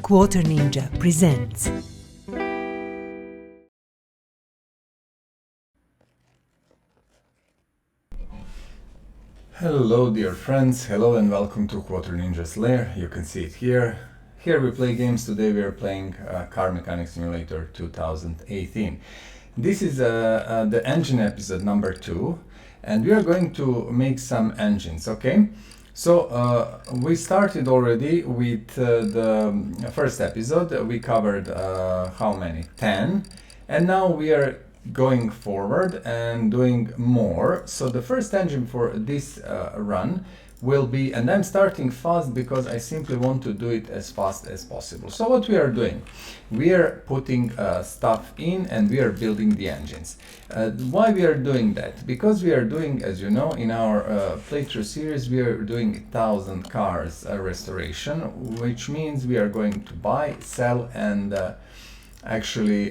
Quarter Ninja presents. Hello dear friends, hello and welcome to Quarter Ninja's Lair. You can see it here. Here we play games. Today we are playing Car Mechanic Simulator 2018. This is the engine episode number 2 and we are going to make some engines, okay? So we started already with the first episode. We covered how many? 10, and now we are going forward and doing more. So the first engine for this run will be, and I'm starting fast because I simply want to do it as fast as possible. So what we are doing, we are putting stuff in and we are building the engines. Why we are doing that? Because we are doing, as you know, in our playthrough series, we are doing 1,000 cars restoration, which means we are going to buy, sell, and actually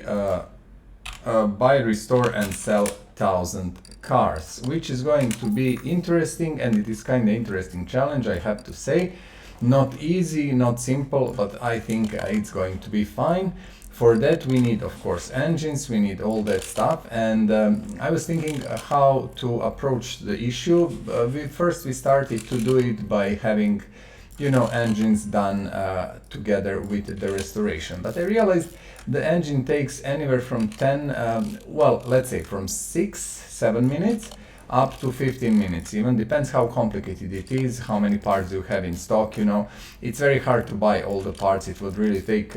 buy, restore, and sell 1,000 cars, which is going to be interesting, and it is kind of interesting challenge, I have to say. Not easy, not simple, but I think it's going to be fine. For that we need, of course, engines, we need all that stuff, and I was thinking how to approach the issue. First we started to do it by having, you know, engines done together with the restoration, but I realized the engine takes anywhere from 10, well, let's say from 6-7 minutes up to 15 minutes, even depends how complicated it is, how many parts you have in stock. You know, it's very hard to buy all the parts. It would really take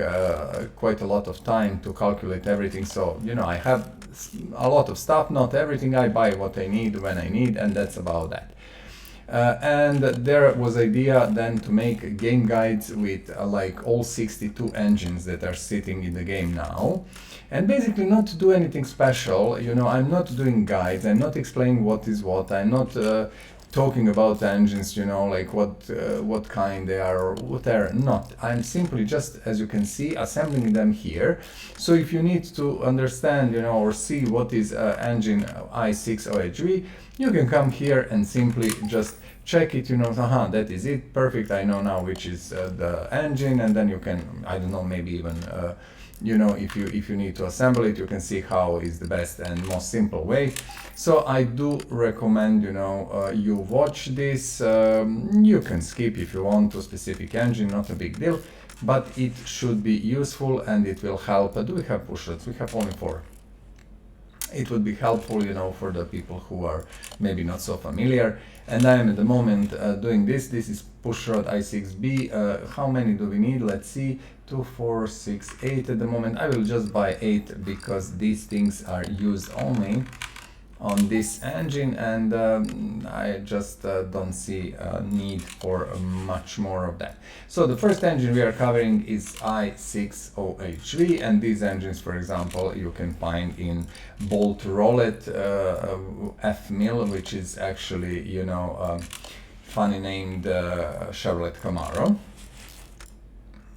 quite a lot of time to calculate everything. So, you know, I have a lot of stuff, not everything. I buy what I need when I need, and that's about that. And there was idea then to make game guides with like all 62 engines that are sitting in the game now, and basically not to do anything special. You know, I'm not doing guides, I'm not explaining what is what, I'm not talking about engines, you know, like what kind they are or what they're not. I'm simply just, as you can see, assembling them here. So if you need to understand, you know, or see what is engine i6 OHV, you can come here and simply just check it, you know, that is it, perfect, I know now which is the engine, and then you can, I don't know, maybe even you know, if you need to assemble it, you can see how is the best and most simple way. So I do recommend, you know, you watch this. You can skip if you want to specific engine, not a big deal, but it should be useful and it will help. Do we have push rods? We have only 4. It would be helpful, you know, for the people who are maybe not so familiar. And I am at the moment doing this. This is pushrod i6B. How many do we need? Let's see. 2, 4, 6, 8 at the moment. I will just buy 8 because these things are used only on this engine, and I just don't see a need for much more of that. So the first engine we are covering is i6 OHV, and these engines, for example, you can find in Bolt Rollet F Mill, which is actually, you know, funny named Chevrolet Camaro.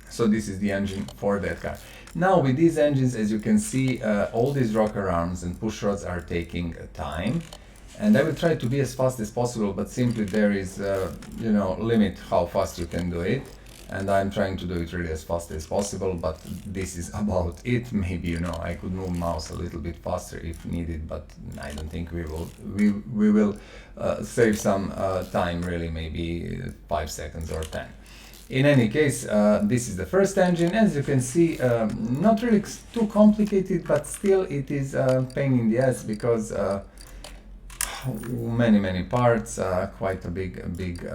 So this is the engine for that car. Now with these engines, as you can see, all these rocker arms and push rods are taking time, and I will try to be as fast as possible, but simply there is, you know, limit how fast you can do it, and I'm trying to do it really as fast as possible, but this is about it. Maybe, you know, I could move mouse a little bit faster if needed, but I don't think we will save some time, really, maybe 5 seconds or 10. In any case, this is the first engine. As you can see, not really too complicated, but still it is a pain in the ass because many parts, quite a big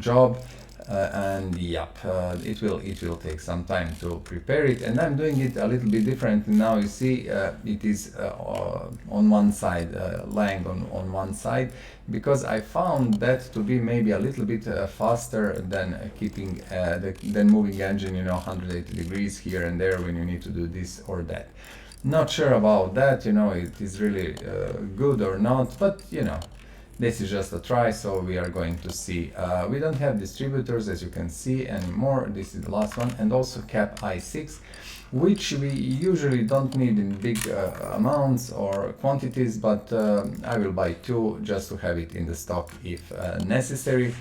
job, and yep, it will take some time to prepare it, and I'm doing it a little bit different now. You see, it is on one side, lying on one side, because I found that to be maybe a little bit faster than keeping than moving engine, you know, 180 degrees here and there when you need to do this or that. Not sure about that, you know, it is really good or not, but you know, this is just a try, so we are going to see. We don't have distributors, as you can see, anymore. This is the last one, and also cap i6, which we usually don't need in big amounts or quantities, but I will buy 2 just to have it in the stock if necessary.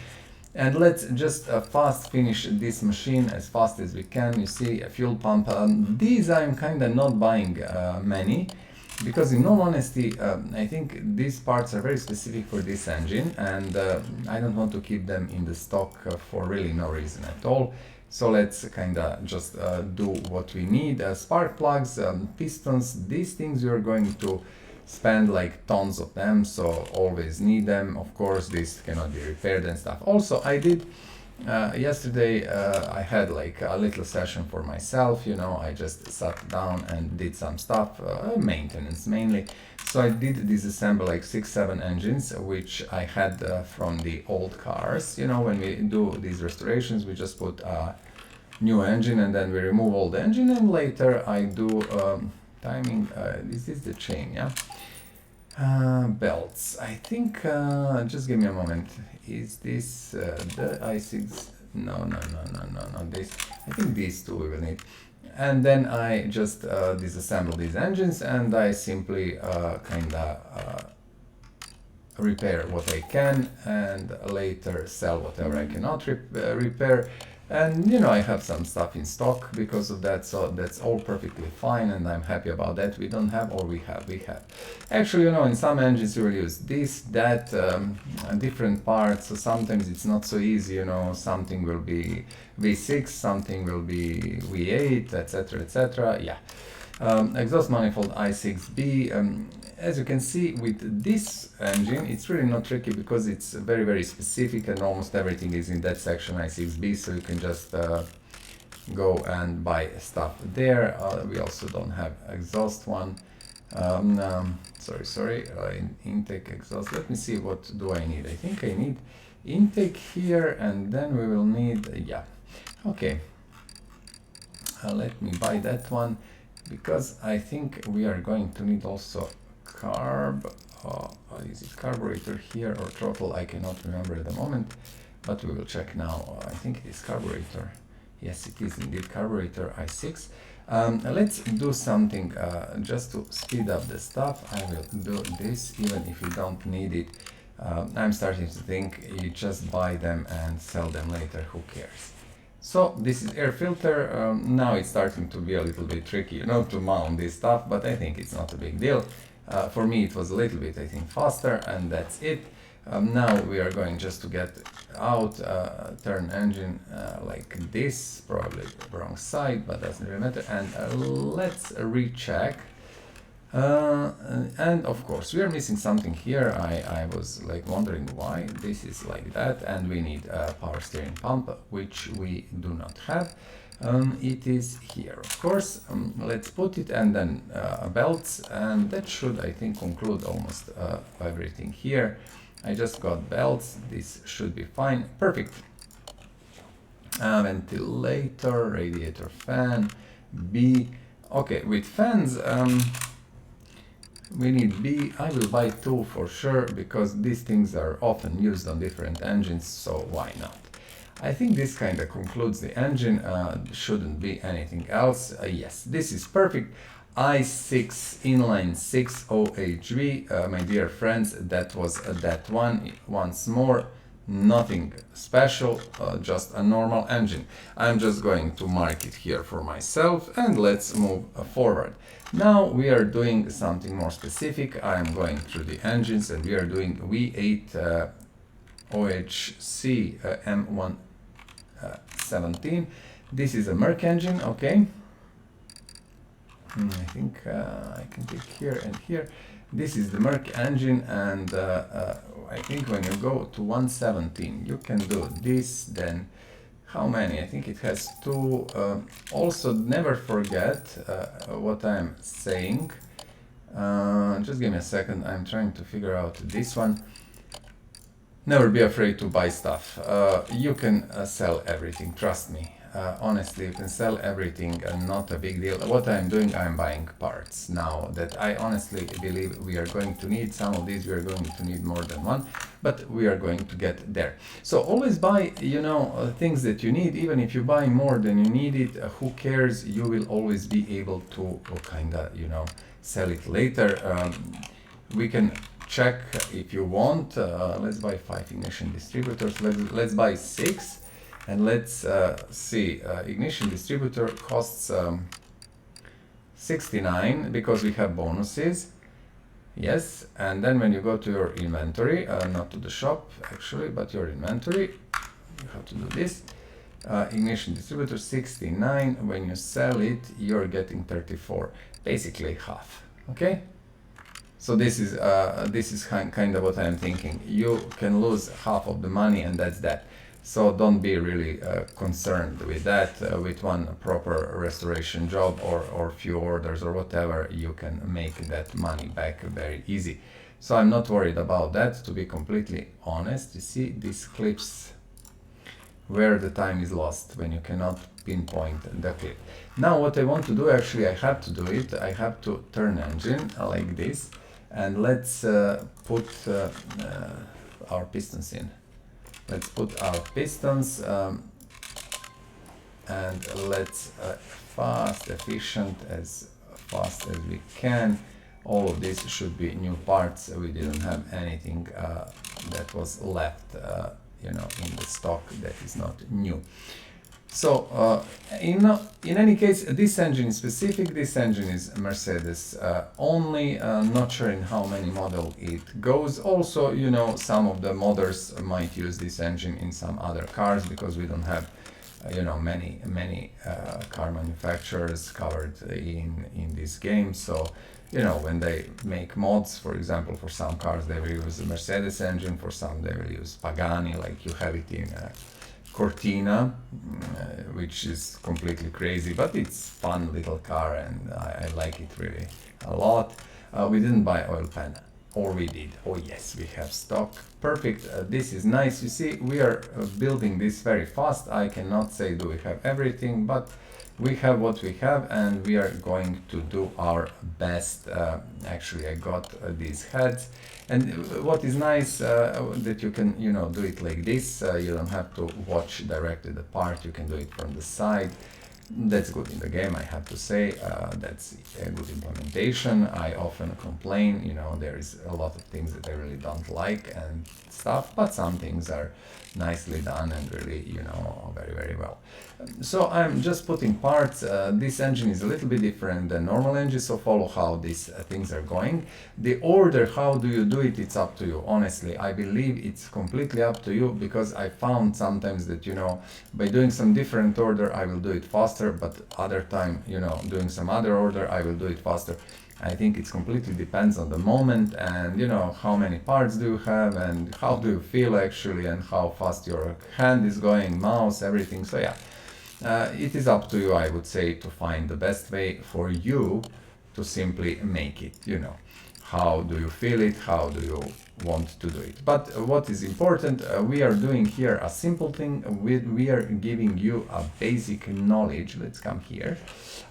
And let's just fast finish this machine as fast as we can. You see a fuel pump. These I'm kind of not buying many, because in all honesty, I think these parts are very specific for this engine, and I don't want to keep them in the stock for really no reason at all. So let's kind of just do what we need. Spark plugs, pistons, these things we are going to spend like tons of them, so always need them. Of course, this cannot be repaired and stuff. Also, I did yesterday, I had like a little session for myself, you know, I just sat down and did some stuff, maintenance mainly. So I did disassemble like 6-7 engines, which I had from the old cars. You know, when we do these restorations, we just put a new engine and then we remove all the engine, and later I do timing, this is the chain, yeah? Belts, I think, just give me a moment. Is this the i6? No, not this. I think these two we will need. And then I just disassemble these engines, and I simply kinda repair what I can, and later sell whatever I cannot repair. And you know, I have some stuff in stock because of that, so that's all perfectly fine, and I'm happy about that. We don't have, or we have. Actually, you know, in some engines you will use this, that, different parts, so sometimes it's not so easy, you know, something will be V6, something will be V8, etc, etc, yeah. Exhaust manifold i6B, as you can see with this engine, it's really not tricky because it's very, very specific, and almost everything is in that section i6B, so you can just go and buy stuff there. We also don't have exhaust one. Sorry, intake, exhaust. Let me see, what do I need? I think I need intake here, and then we will need, yeah, okay. Let me buy that one, because I think we are going to need also carb, is it carburetor here or throttle? I cannot remember at the moment, but we will check now. I think it is carburetor. Yes, it is indeed carburetor i6. Let's do something just to speed up the stuff. I will do this even if you don't need it. I'm starting to think you just buy them and sell them later, who cares? So this is air filter. Now it's starting to be a little bit tricky, you know, to mount this stuff, but I think it's not a big deal. For me it was a little bit, I think, faster, and that's it. Now we are going just to get out, turn engine like this, probably wrong side, but doesn't really matter, and let's recheck. And of course we are missing something here. I was like wondering why this is like that, and we need a power steering pump, which we do not have. It is here, of course. Let's put it, and then belts, and that should, I think, conclude almost everything here. I just got belts, this should be fine, perfect. Ventilator, radiator fan, B. Okay, with fans, we need B. I will buy 2 for sure, because these things are often used on different engines, so why not? I think this kind of concludes the engine. Shouldn't be anything else. Yes, this is perfect. i6 inline 6 OHV, my dear friends, that was that one. Once more, nothing special, just a normal engine. I'm just going to mark it here for myself, and let's move forward. Now we are doing something more specific. I am going through the engines, and we are doing V8 OHC M117. This is a Merc engine, okay. I think I can click here and here. This is the Merc engine, and I think when you go to 117, you can do this. Then how many? I think it has 2. Also, never forget what I'm saying. Just give me a second. I'm trying to figure out this one. Never be afraid to buy stuff. You can sell everything, trust me. Honestly, you can sell everything, and not a big deal. What I'm doing, I'm buying parts now that I honestly believe we are going to need. Some of these we are going to need more than one, but we are going to get there. So always buy, you know, things that you need. Even if you buy more than you need it, who cares? You will always be able to kind of, you know, sell it later. We can check if you want. Let's buy 5 ignition distributors. Let's buy 6, and let's see. Ignition distributor costs 69 because we have bonuses. Yes, and then when you go to your inventory, not to the shop actually, but your inventory, you have to do this. Ignition distributor 69. When you sell it, you're getting 34, basically half. Okay. So this is kind of what I'm thinking. You can lose half of the money, and that's that. So don't be really concerned with that. With one proper restoration job or few orders or whatever, you can make that money back very easy. So I'm not worried about that, to be completely honest. You see these clips where the time is lost when you cannot pinpoint the clip. Now what I want to do, actually I have to do it. I have to turn engine like this, and let's put our pistons in. Let's put our pistons and let's fast, efficient, as fast as we can. All of this should be new parts. We didn't have anything that was left, you know, in the stock that is not new. So in any case, this engine is specific. This engine is Mercedes only. Not sure in how many model it goes. Also, you know, some of the modders might use this engine in some other cars, because we don't have you know, many car manufacturers covered in this game. So you know, when they make mods, for example, for some cars they will use the Mercedes engine, for some they will use Pagani, like you have it in Cortina, which is completely crazy, but it's fun little car, and I like it really a lot. We didn't buy oil pan, or we did. Oh yes, we have stock. Perfect. This is nice. You see, we are building this very fast. I cannot say do we have everything, but we have what we have, and we are going to do our best. Actually, I got these heads, and what is nice that you can, you know, do it like this. You don't have to watch directly the part. You can do it from the side. That's good in the game, I have to say. That's a good implementation. I often complain, you know, there is a lot of things that I really don't like and stuff, but some things are nicely done and really, you know, very well. So I'm just putting parts. This engine is a little bit different than normal engines, so follow how these things are going. The order, how do you do it, it's up to you. Honestly, I believe it's completely up to you, because I found sometimes that, you know, by doing some different order I will do it faster, but other time, you know, doing some other order I will do it faster. I think it completely depends on the moment, and you know, how many parts do you have, and how do you feel actually, and how fast your hand is going, mouse, everything. So yeah, it is up to you, I would say, to find the best way for you to simply make it, you know. How do you feel it? How do you want to do it? But what is important, we are doing here a simple thing. We are giving you a basic knowledge. Let's come here.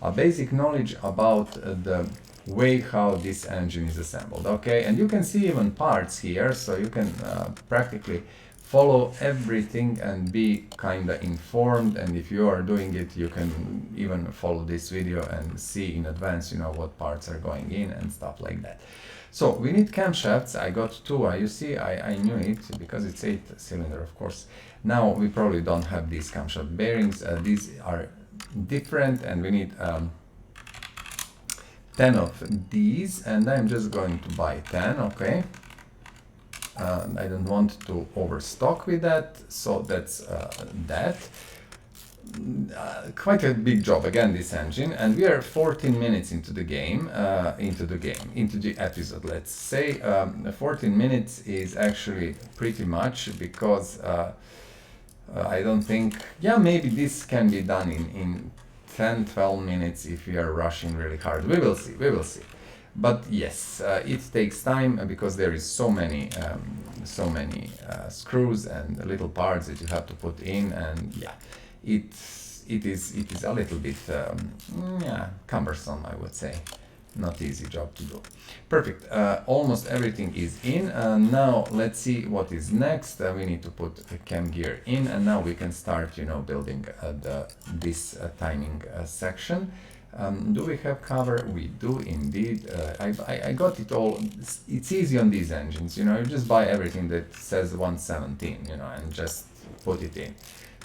A basic knowledge about the way how this engine is assembled. Okay, and you can see even parts here, so you can practically follow everything and be kind of informed. And if you are doing it, you can even follow this video and see in advance, you know, what parts are going in and stuff like that. So we need camshafts. I got two. You see, I knew it because it's 8-cylinder, of course. Now we probably don't have these camshaft bearings. These are different, and we need 10 of these, and I'm just going to buy 10. Okay. I don't want to overstock with that, so that's that. Quite a big job again, this engine, and we are 14 minutes into the game, into the episode, let's say. 14 minutes is actually pretty much, because I don't think, yeah, maybe this can be done in 10-12 minutes if we are rushing really hard. We will see. But yes, it takes time, because there is so many screws and little parts that you have to put in, and yeah, it is a little bit yeah, cumbersome, I would say. Not easy job to do. Perfect. Almost everything is in. Now let's see what is next. We need to put the cam gear in, and now we can start, you know, building this timing section. Do we have cover? We do indeed. I got it all. It's easy on these engines, you know, you just buy everything that says 117, you know, and just put it in.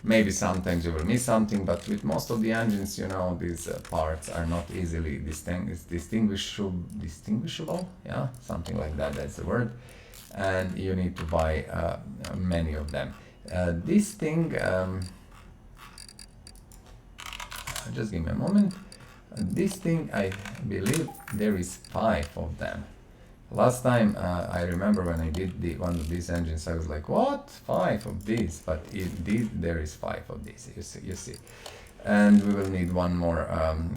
Maybe sometimes you will miss something, but with most of the engines, you know, these parts are not easily distinguishable, yeah, something like that, that's the word, and you need to buy many of them. This thing, just give me a moment. This thing, I believe there is 5 of them. Last time, I remember when I did one of these engines, I was like, what? 5 of these? But indeed, there is 5 of these, you see. And we will need one more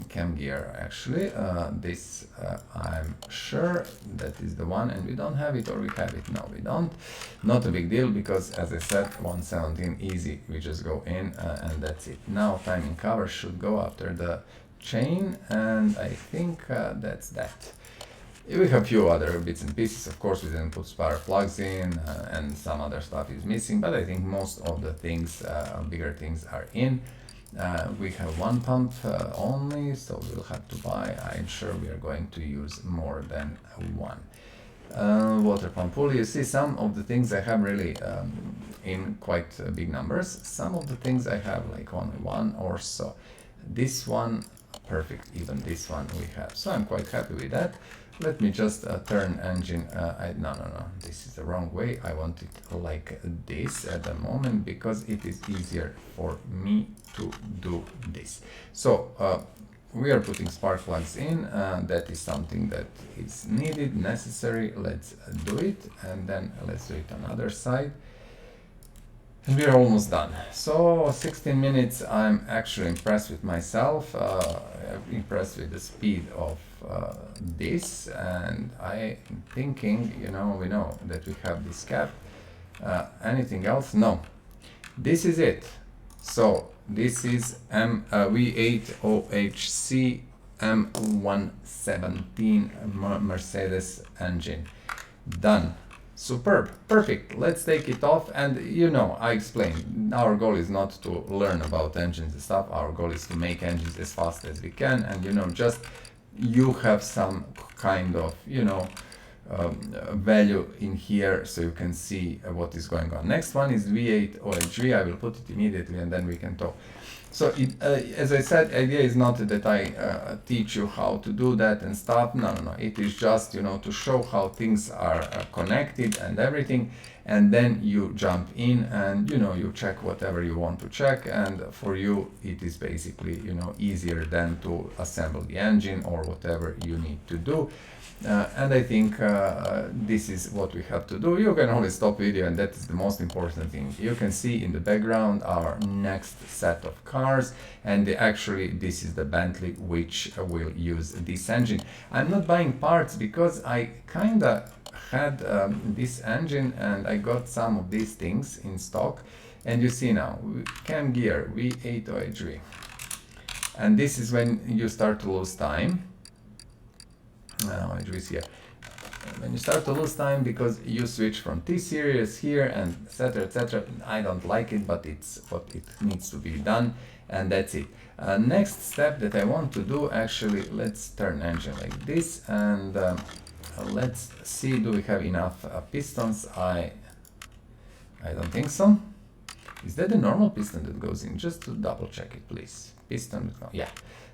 cam gear, actually. This, I'm sure that is the one, and we don't have it, or we have it. No, we don't. Not a big deal, because as I said, 117 easy. We just go in, and that's it. Now, timing cover should go after the chain, and I think that's that. We have a few other bits and pieces. Of course, we didn't put spark plugs in, and some other stuff is missing, but I think most of the things, bigger things, are in. We have one pump only, so we'll have to buy. I'm sure we are going to use more than one. Water pump pulley. You see, some of the things I have really in quite big numbers. Some of the things I have like only one or so. This one, perfect. Even this one we have. So I'm quite happy with that. Let me just turn engine. No, this is the wrong way. I want it like this at the moment because it is easier for me to do this. So we are putting spark plugs in. That is something that is needed, necessary. Let's do it, and then let's do it on the other side. And we are almost done. So 16 minutes, I'm actually impressed with myself, impressed with the speed of this, and I'm thinking, you know, we know that we have this cap. Anything else? No. This is it. So this is V8 OHC M117 Mercedes engine. Done. Superb, perfect. Let's take it off, and you know, I explained, our goal is not to learn about engines and stuff. Our goal is to make engines as fast as we can, and you know, just you have some kind of, you know, value in here, so you can see what is going on. Next one is V8 OHV. I will put it immediately, and then we can talk. So as I said, the idea is not that I teach you how to do that and stuff. No. It is just, you know, to show how things are connected and everything. And then you jump in and, you know, you check whatever you want to check. And for you, it is basically, you know, easier than to assemble the engine or whatever you need to do. And I think this is what we have to do. You can always stop video, and that is the most important thing. You can see in the background our next set of cars, and actually this is the Bentley which will use this engine. I'm not buying parts because I kinda had this engine and I got some of these things in stock, and you see now cam gear V8 OHV, and this is when you start to lose time. Here. When you start to lose time because you switch from T series here and etc. etc. I don't like it, but it's what it needs to be done, and that's it. Next step that I want to do, actually, let's turn engine like this, and let's see, do we have enough pistons? I don't think so. Is that the normal piston that goes in? Just to double check it, please. Piston, yeah,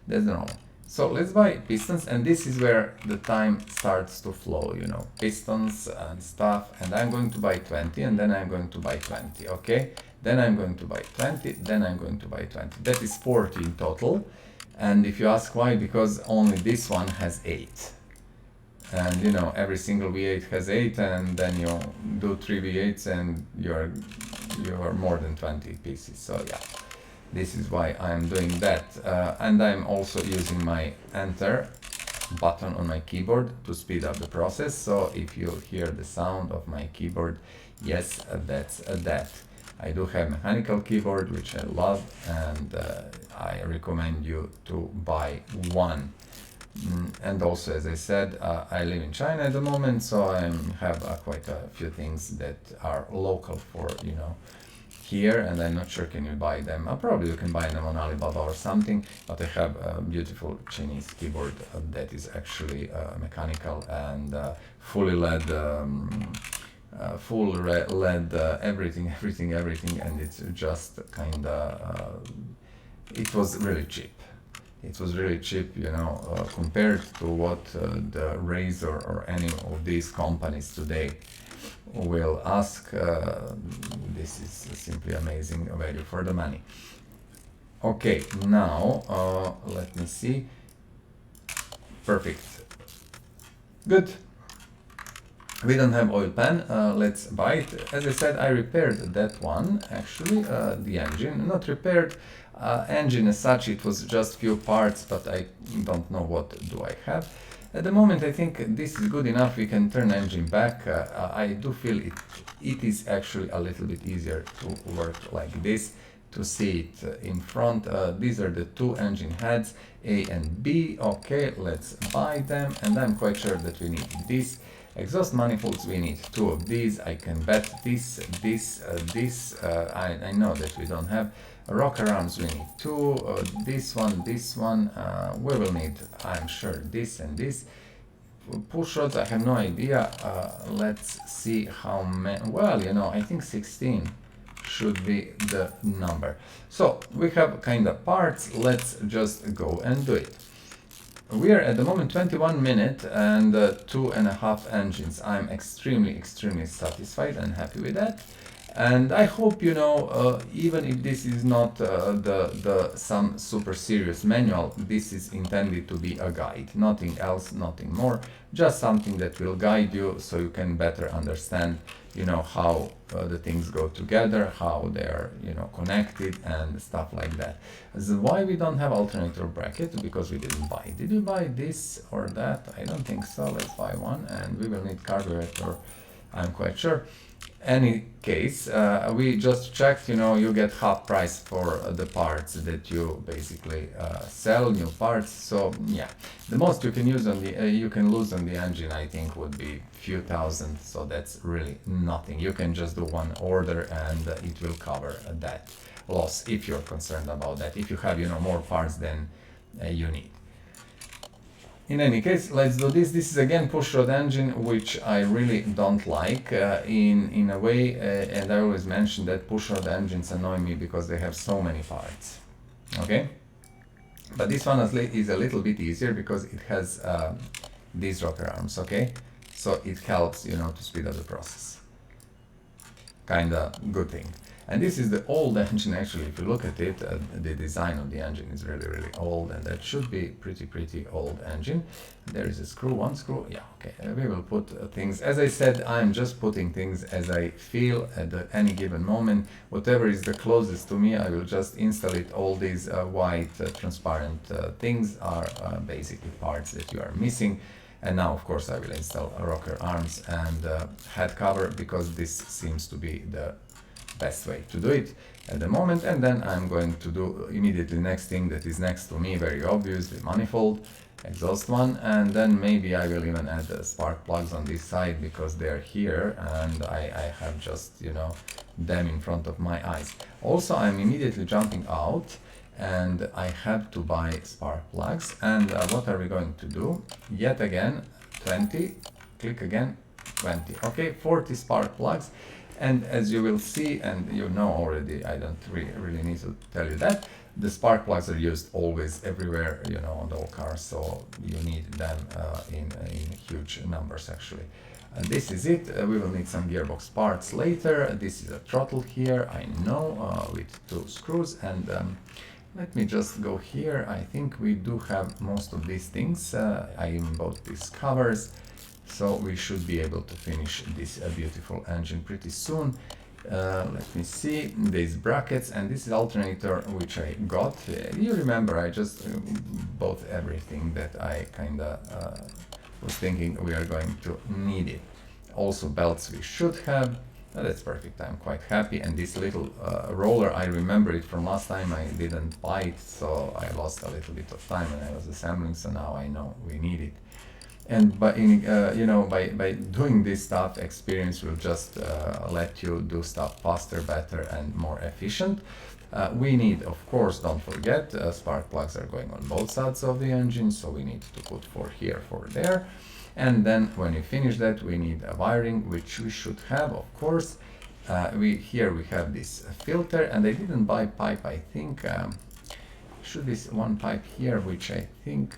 that's the normal. So let's buy pistons, and this is where the time starts to flow, you know, pistons and stuff. And I'm going to buy 20, and then I'm going to buy 20, okay? Then I'm going to buy 20, then I'm going to buy 20. That is 40 in total. And if you ask why, because only this one has 8. And you know, every single V8 has 8, and then you do 3 V8s and you are more than 20 pieces. So yeah. This is why I'm doing that, and I'm also using my enter button on my keyboard to speed up the process. So if you hear the sound of my keyboard, yes, that's that. I do have mechanical keyboard, which I love, and I recommend you to buy one. And also, as I said, I live in China at the moment, so I have quite a few things that are local for, you know, here, and I'm not sure can you buy them. Probably you can buy them on Alibaba or something, but I have a beautiful Chinese keyboard that is actually mechanical and fully LED, LED, everything, and it's just kind of, it was really cheap. It was really cheap, you know, compared to what the Razer or any of these companies today will ask. This is simply amazing value for the money. Okay, now let me see. Perfect. Good. We don't have oil pan, let's buy it. As I said, I repaired that one, actually, the engine. Not repaired engine as such, it was just few parts, but I don't know what do I have. At the moment, I think this is good enough. We can turn engine back. I do feel it is actually a little bit easier to work like this, to see it in front. These are the two engine heads, A and B. Okay, let's buy them, and I'm quite sure that we need this. Exhaust manifolds, we need two of these. I can bet this. I know that we don't have. Rocker arms, we need two. This one. We will need, I'm sure, this and this. Push rods, I have no idea. Let's see how many. Well, you know, I think 16 should be the number. So we have kind of parts. Let's just go and do it. We are at the moment 21 minutes and 2.5 engines. I'm extremely satisfied and happy with that. And I hope, you know, even if this is not some super serious manual, this is intended to be a guide, nothing else, nothing more, just something that will guide you so you can better understand, you know, how the things go together, how they're, you know, connected and stuff like that. So why we don't have alternator bracket? Because we didn't buy. Did we buy this or that? I don't think so. Let's buy one, and we will need carburetor, I'm quite sure. Any case, we just checked, you know, you get half price for the parts that you basically sell, new parts. So yeah, the most you can use on the you can lose on the engine, I think, would be few thousand. So that's really nothing. You can just do one order and it will cover that loss if you're concerned about that. If you have, you know, more parts than you need. In any case, let's do this. This is again pushrod engine, which I really don't like in a way, and I always mention that pushrod engines annoy me because they have so many parts. Okay, but this one is a little bit easier because it has these rocker arms. Okay, so it helps, you know, to speed up the process. Kinda good thing. And this is the old engine. Actually, if you look at it, the design of the engine is really old, and that should be pretty old engine. There is a screw, one screw. Yeah, okay. We will put things. As I said, I'm just putting things as I feel at any given moment. Whatever is the closest to me, I will just install it. All these white transparent things are basically parts that you are missing. And now, of course, I will install rocker arms and head cover, because this seems to be the best way to do it at the moment. And then I'm going to do immediately next thing that is next to me, very obvious, the manifold, exhaust one, and then maybe I will even add the spark plugs on this side because they're here and I have just, you know, them in front of my eyes. Also, I'm immediately jumping out and I have to buy spark plugs. And what are we going to do? Yet again, 20, click again, 20. Okay, 40 spark plugs. And as you will see, and you know already, I don't really need to tell you that, the spark plugs are used always everywhere, you know, on all cars, so you need them in huge numbers actually. And this is it. We will need some gearbox parts later. This is a throttle here, I know, with two screws. And let me just go here. I think we do have most of these things. I even bought these covers. So we should be able to finish this beautiful engine pretty soon. Let me see, these brackets, and this is alternator which I got. You remember, I just bought everything that I kinda was thinking we are going to need it. Also belts we should have. That's perfect, I'm quite happy. And this little roller, I remember it from last time. I didn't buy it, so I lost a little bit of time when I was assembling, so now I know we need it. And by doing this stuff, experience will just let you do stuff faster, better, and more efficient. We need, of course, don't forget, spark plugs are going on both sides of the engine, so we need to put 4 here, 4 there. And then when we finish that, we need a wiring, which we should have, of course. Here we have this filter, and I didn't buy pipe, I think. Should be one pipe here, which I think,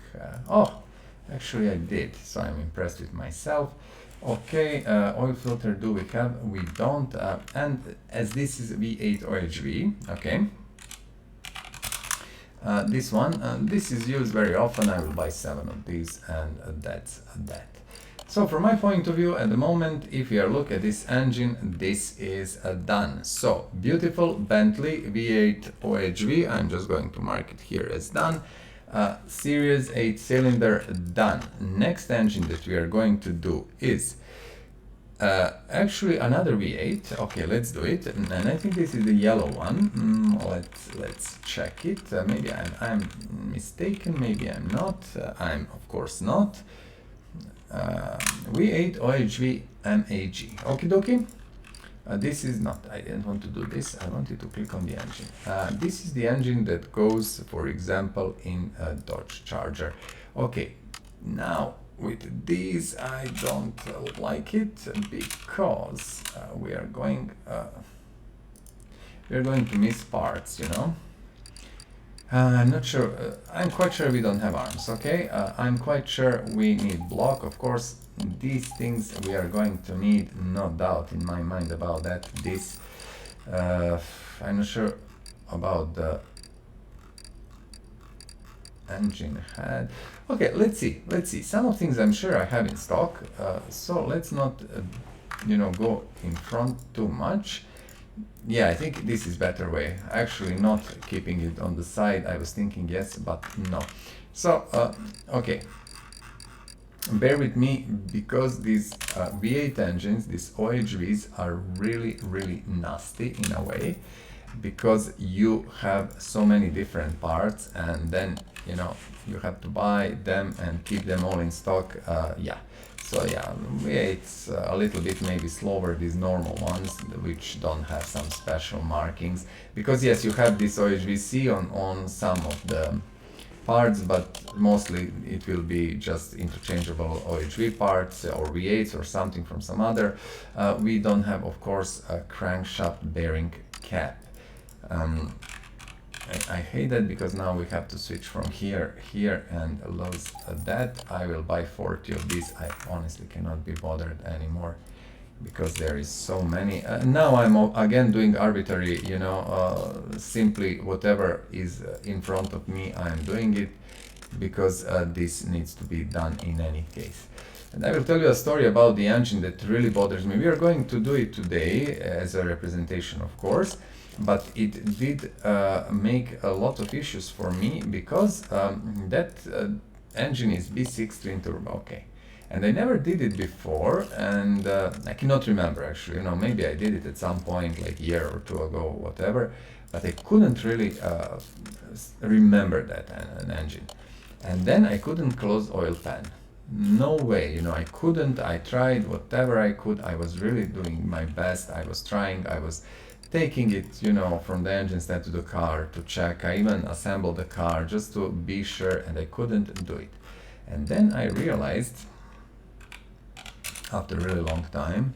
actually I did, so I'm impressed with myself. Okay, oil filter do we have? We don't, and as this is V8 OHV, okay, this one, this is used very often. I will buy 7 of these, and that's that. So from my point of view at the moment, if you look at this engine, this is done. So beautiful Bentley V8 OHV, I'm just going to mark it here as done. Series 8 cylinder done. Next engine that we are going to do is actually another V8. Okay, let's do it. And I think this is the yellow one. Let's check it. Maybe I'm mistaken. Maybe I'm not. I'm of course not. V8 OHV MAG. Okie dokie. This is not, I didn't want to do this, I wanted to click on the engine. This is the engine that goes, for example, in a Dodge Charger. Okay, now with these I don't like it because we are going to miss parts, you know. I'm not sure, I'm quite sure we don't have arms, okay? I'm quite sure we need block, of course. These things we are going to need, no doubt in my mind about that. This, I'm not sure about the engine head. Okay, let's see. Some of things I'm sure I have in stock, so let's not, go in front too much. Yeah, I think this is better way. Actually, not keeping it on the side. I was thinking yes, but no. So, okay. Bear with me because these V8 engines, these OHVs, are really, really nasty in a way, because you have so many different parts, and then you have to buy them and keep them all in stock. Yeah. So yeah, it's a little bit maybe slower, these normal ones, which don't have some special markings. Because yes, you have this OHVC on some of the parts, but mostly it will be just interchangeable OHV parts or V8s or something from some other. We don't have, of course, a crankshaft bearing cap. I hate that because now we have to switch from here and lose that. I will buy 40 of these. I honestly cannot be bothered anymore because there is so many. Now I'm again doing arbitrary, simply whatever is in front of me, I'm doing it because this needs to be done in any case. And I will tell you a story about the engine that really bothers me. We are going to do it today as a representation, of course. But it did make a lot of issues for me because that engine is B6 twin turbo, okay, and I never did it before, and I cannot remember actually. Maybe I did it at some point, like a year or two ago, whatever. But I couldn't really remember that an engine, and then I couldn't close oil pan. No way, I couldn't. I tried whatever I could. I was really doing my best. I was trying. I was taking it, from the engine stand to the car to check. I even assembled the car just to be sure, and I couldn't do it. And then I realized, after a really long time,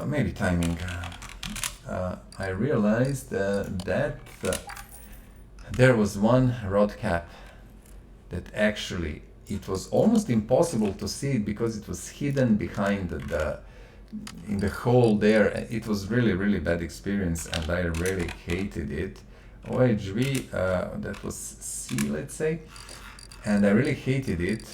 maybe timing, I realized that there was one rod cap that actually, it was almost impossible to see it because it was hidden behind in the hole there. It was really, really bad experience, and I really hated it. OHV, that was C, let's say, and I really hated it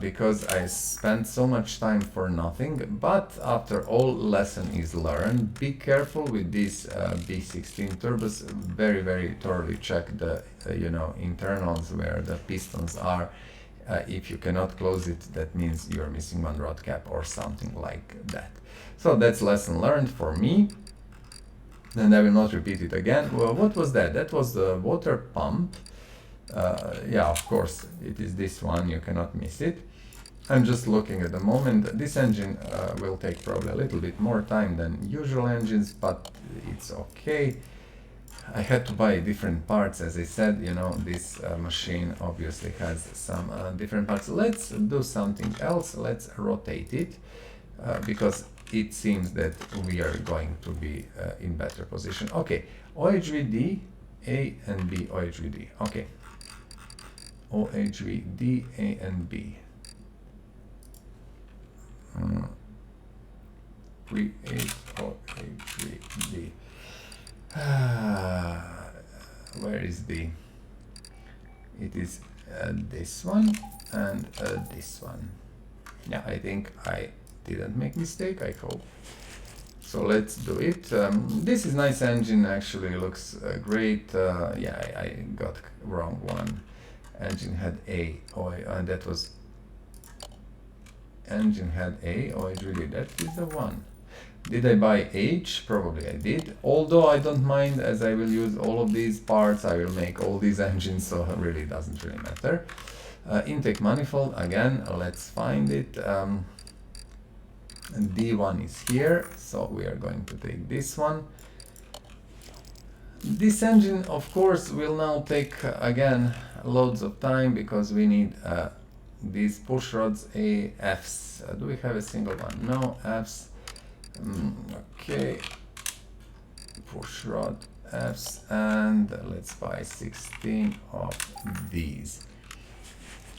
because I spent so much time for nothing. But after all, lesson is learned. Be careful with these B16 turbos. Very, very thoroughly check the internals where the pistons are. If you cannot close it, that means you're missing one rod cap or something like that. So that's lesson learned for me, and I will not repeat it again. Well, what was that? That was the water pump. Yeah, of course, it is this one, you cannot miss it. I'm just looking at the moment. This engine will take probably a little bit more time than usual engines, but it's okay. I had to buy different parts, as I said, you know, this machine obviously has some different parts. Let's do something else. Let's rotate it because it seems that we are going to be in better position. Okay, OHVD, A and B, OHVD, okay. OHVD, A and B. Create OHVD. Where is the? It is this one and this one. Yeah, I think I didn't make mistake, I hope. So let's do it. This is nice engine, actually looks great. Yeah, I got wrong one. Engine had A, and that was engine had A, OHVD, that is the one. Did I buy H? Probably I did. Although I don't mind, as I will use all of these parts, I will make all these engines, so it really doesn't really matter. Intake manifold, again, let's find it. D1 is here, so we are going to take this one. This engine, of course, will now take, again, loads of time because we need these push rods, A, Fs. Do we have a single one? No, Fs. Okay, push rod Fs, and let's buy 16 of these.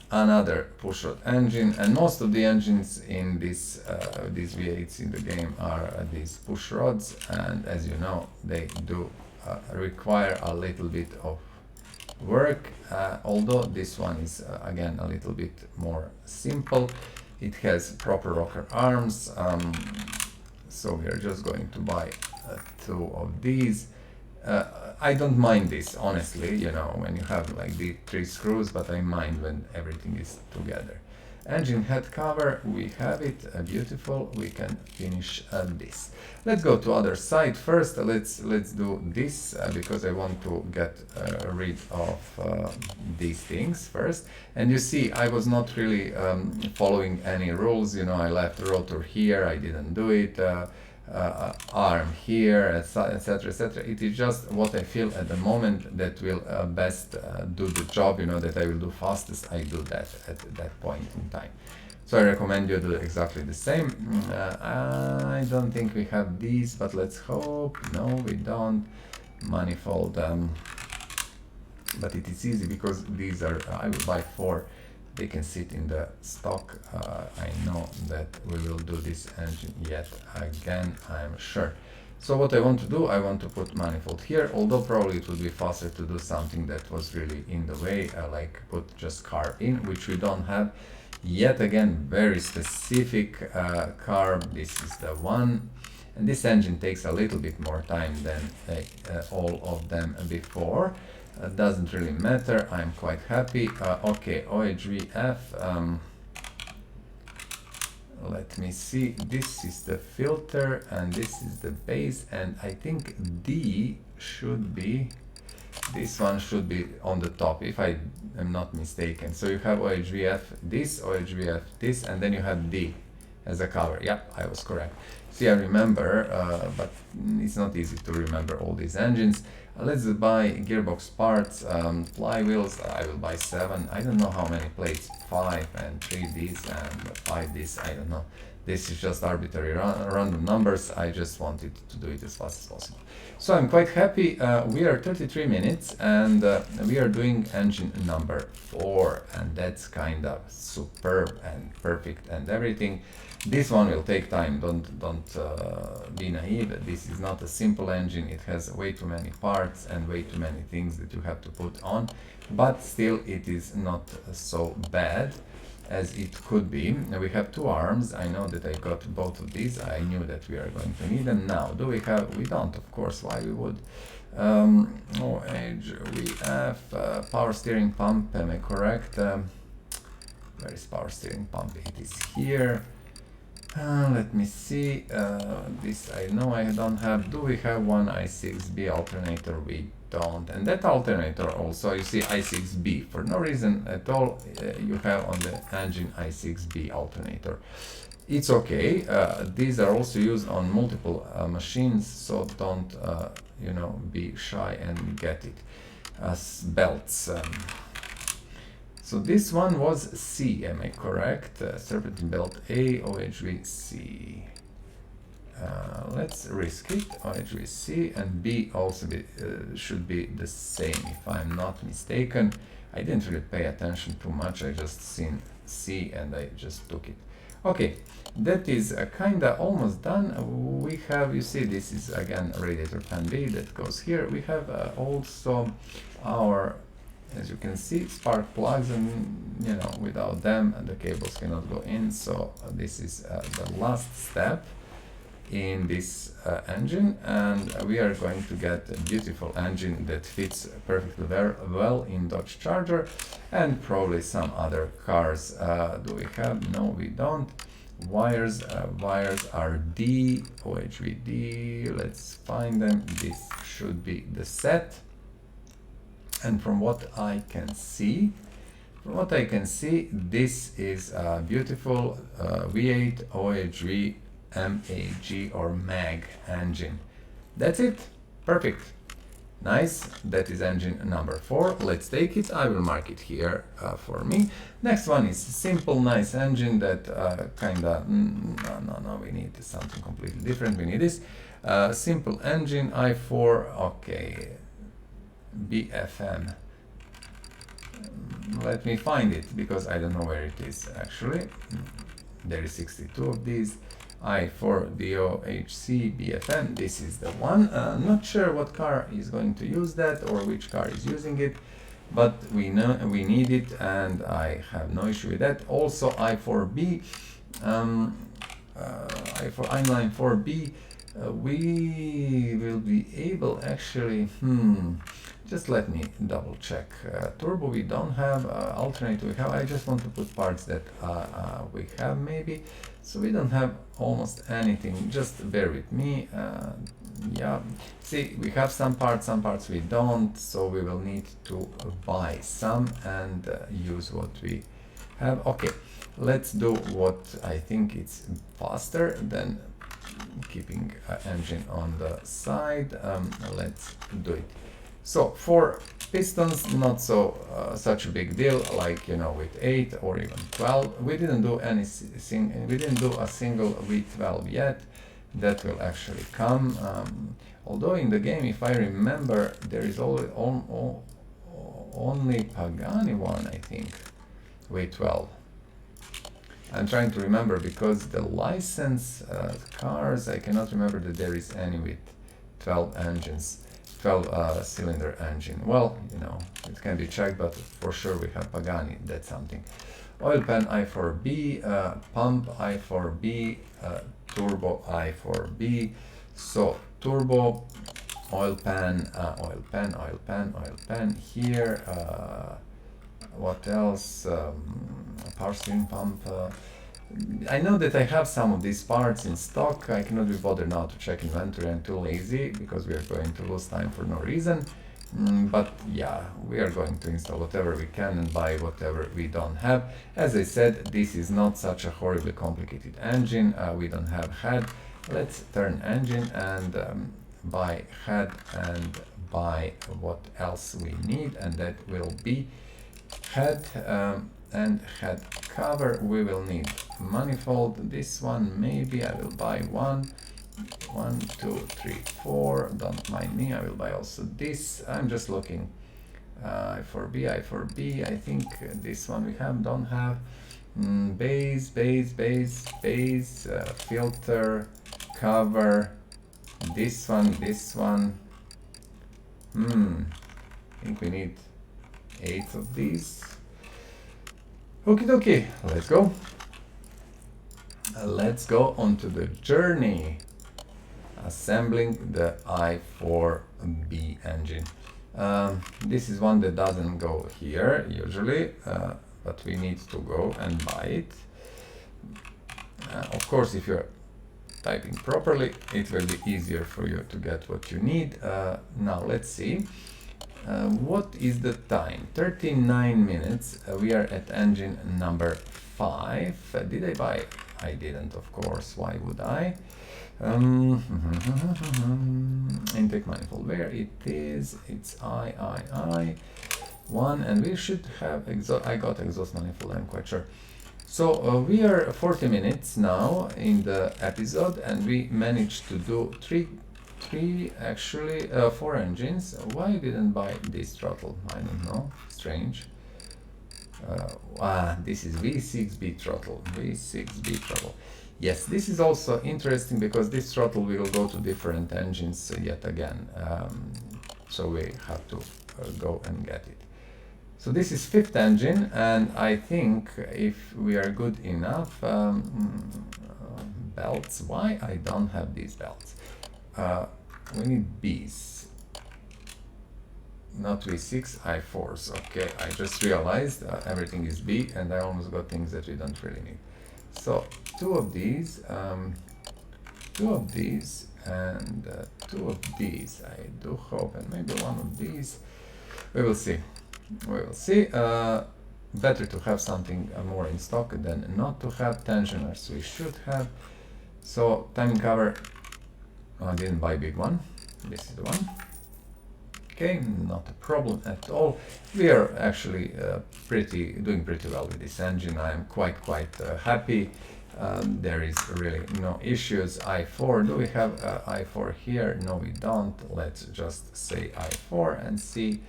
Another push rod engine, and most of the engines in this these V8s in the game are these push rods, and as you know, they do require a little bit of work, although this one is again a little bit more simple. It has proper rocker arms, so we are just going to buy 2 of these. I don't mind this, honestly, you know, when you have like the 3 screws, but I mind when everything is together. Engine head cover, we have it, beautiful. We can finish this. Let's go to other side first. Let's do this because I want to get rid of these things first. And you see, I was not really following any rules. You know, I left rotor here, I didn't do it. Arm here, etc., etc. It is just what I feel at the moment that will best do the job, you know, that I will do fastest. I do that at that point in time. So I recommend you do exactly the same. I don't think we have these, but let's hope. No, we don't. Manifold, but it is easy because these are, I will buy 4. They can sit in the stock. I know that we will do this engine yet again, I'm sure. So what I want to do, I want to put manifold here, although probably it would be faster to do something that was really in the way, like put just carb in, which we don't have. Yet again, very specific carb, this is the one. And this engine takes a little bit more time than all of them before. Doesn't really matter, I'm quite happy. Okay, OHVF, let me see, this is the filter and this is the base, and I think D should be, this one should be on the top if I am not mistaken. So you have OHVF this, and then you have D as a cover. Yeah, I was correct. See, I remember, but it's not easy to remember all these engines. Let's buy gearbox parts, flywheels. I will buy 7. I don't know how many plates, 5 and 3 these and 5 these. I don't know. This is just arbitrary random numbers. I just wanted to do it as fast as possible. So I'm quite happy. We are 33 minutes and we are doing engine number 4, and that's kind of superb and perfect and everything. This one will take time. Don't be naive. This is not a simple engine. It has way too many parts and way too many things that you have to put on, but still it is not so bad as it could be. We have 2 arms. I know that I got both of these. I knew that we are going to need them. Now, do we have? We don't, of course. Why we would? OHVF, power steering pump. Am I correct? Where is power steering pump? It is here. Let me see. This I know I don't have. Do we have one i6B alternator? We don't. And that alternator also, you see i6B. For no reason at all, you have on the engine i6B alternator. It's okay. These are also used on multiple machines, so don't, you know, be shy and get it as belts. So this one was C, am I correct? Serpentine belt A, OHV C. Let's risk it, OHV C, and B also should be the same, if I'm not mistaken. I didn't really pay attention too much, I just seen C and I just took it. Okay, that is kinda almost done. We have, you see, this is again radiator fan B that goes here. We have also our, as you can see, spark plugs, and you know, without them the cables cannot go in. So this is the last step in this engine, and we are going to get a beautiful engine that fits perfectly well in Dodge Charger and probably some other cars. Do we have? No, we don't. Wires are D, OHV D. Let's find them. This should be the set. And from what I can see, this is a beautiful V8 OHV MAG or MAG engine. That's it. Perfect. Nice. That is engine number 4. Let's take it. I will mark it here for me. Next one is simple, nice engine that kinda, no, we need something completely different. We need this simple engine i4. Okay. BFM. Let me find it because I don't know where it is actually. There is 62 of these. i4 DOHC BFM. This is the one. Not sure what car is going to use that or which car is using it, but we know we need it, and I have no issue with that. Also i4B, inline 4B. We will be able actually. Just let me double check. Turbo we don't have, alternator we have. I just want to put parts that we have maybe. So we don't have almost anything. Just bear with me. Yeah, see, we have some parts we don't. So we will need to buy some and use what we have. Okay, let's do what I think it's faster than keeping engine on the side. Let's do it. So for pistons, not so such a big deal, like, you know, with 8 or even 12. We didn't do anything. We didn't do a single V12 yet. That will actually come. Although in the game, if I remember, there is only Pagani one, I think, V12. I'm trying to remember because the license cars, I cannot remember that there is any with 12 engines. 12 cylinder engine. Well, you know, it can be checked, but for sure we have Pagani. That's something. Oil pan i4B, pump i4B, turbo i4B. So turbo, oil pan here. What else? Power steering pump. I know that I have some of these parts in stock. I cannot be bothered now to check inventory. I'm too lazy because we are going to lose time for no reason. But yeah, we are going to install whatever we can and buy whatever we don't have. As I said, this is not such a horribly complicated engine. We don't have head. Let's turn engine and buy head and buy what else we need, and that will be head and head cover. We will need manifold. This one maybe I will buy one, 2, 3, 4. Don't mind me. I will buy also this. I'm just looking. i4B. I think this one we don't have. Base, filter, cover. This one. I think we need 8 of these. Okie dokie, let's go. Let's go onto the journey. Assembling the i4B engine. This is one that doesn't go here usually, but we need to go and buy it. Of course, if you're typing properly, it will be easier for you to get what you need. Now let's see. What is the time? 39 minutes. We are at engine number 5. Did I buy? I didn't, of course. Why would I? Intake manifold, where it is? It's I1, and we should have exhaust. I got exhaust manifold, I'm quite sure. So we are 40 minutes now in the episode, and we managed to do four engines. Why didn't buy this throttle? I don't know. Strange. This is V6B throttle. V6B throttle. Yes, this is also interesting because this throttle will go to different engines yet again. So we have to go and get it. So this is 5th engine, and I think if we are good enough, belts. Why I don't have these belts? We need Bs, not V6, I4s. Okay, I just realized everything is B, and I almost got things that we don't really need. So two of these, and two of these. I do hope, and maybe one of these. We will see. We will see. Better to have something more in stock than not to have. Tensioners we should have. So timing cover. I didn't buy big one. This is the one. Okay, not a problem at all. We are actually doing pretty well with this engine. I am quite happy. There is really no issues. I4. Do we have I4 here? No, we don't. Let's just say I4 and see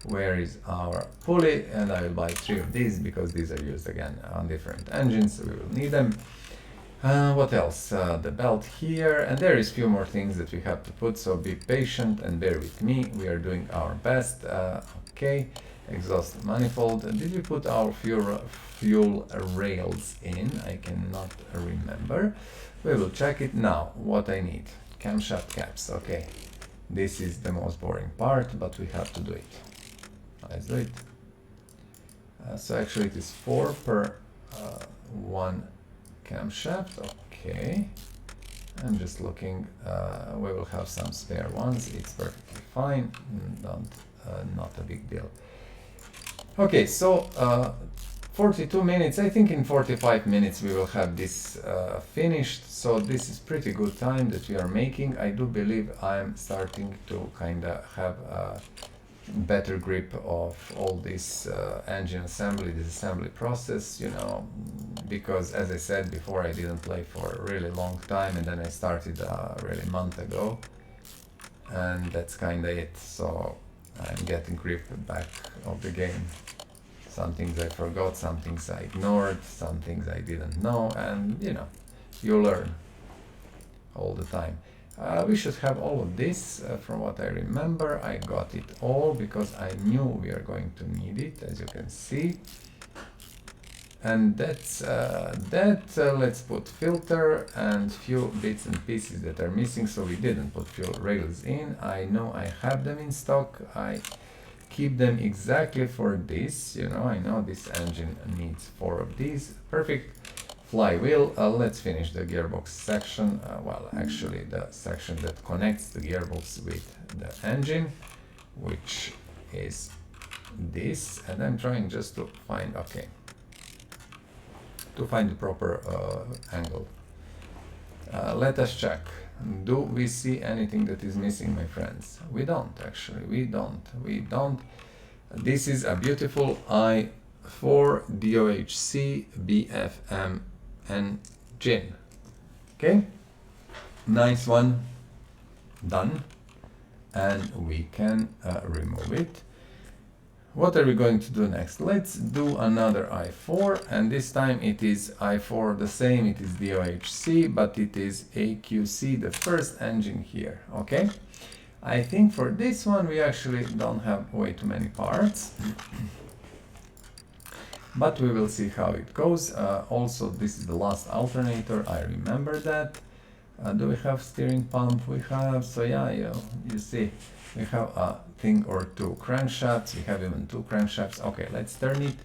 where is our pulley. And I will buy 3 of these because these are used again on different engines. So we will need them. What else? The belt here, and there is few more things that we have to put, so be patient and bear with me. We are doing our best. Okay, exhaust manifold. Did we put our fuel rails in? I cannot remember. We will check it now. What I need? Camshaft caps. Okay, this is the most boring part, but we have to do it. Let's do it. So actually it is 4 per 1 camshaft. Okay, I'm just looking. We will have some spare ones. It's perfectly fine. Not a big deal. Okay, so 42 minutes. I think in 45 minutes we will have this finished. So this is pretty good time that we are making. I do believe I'm starting to kind of have a better grip of all this engine assembly, this assembly process, you know, because as I said before, I didn't play for a really long time, and then I started really a month ago, and that's kind of it. So I'm getting grip back of the game. Some things I forgot, some things I ignored, some things I didn't know, and you know, you learn all the time. We should have all of this. From what I remember, I got it all because I knew we are going to need it, as you can see. And that's let's put filter and few bits and pieces that are missing, so we didn't put fuel rails in. I know I have them in stock. I keep them exactly for this, you know. I know this engine needs 4 of these. Perfect. Flywheel. Let's finish the gearbox section. Well, actually the section that connects the gearbox with the engine, which is this. And I'm trying just to find, okay, to find the proper angle. Let us check. Do we see anything that is missing, my friends? We don't, actually. We don't. This is a beautiful I4 DOHC BFM engine. Okay, nice one. Done. And we can remove it. What are we going to do next? Let's do another I4, and this time it is I4 the same, it is DOHC, but it is AQC, the first engine here. Okay, I think for this one we actually don't have way too many parts. But we will see how it goes. Also, this is the last alternator, I remember that. Do we have steering pump? We have, so yeah, you see, we have a thing or two crankshafts. We have even 2 crankshafts. Okay, let's turn it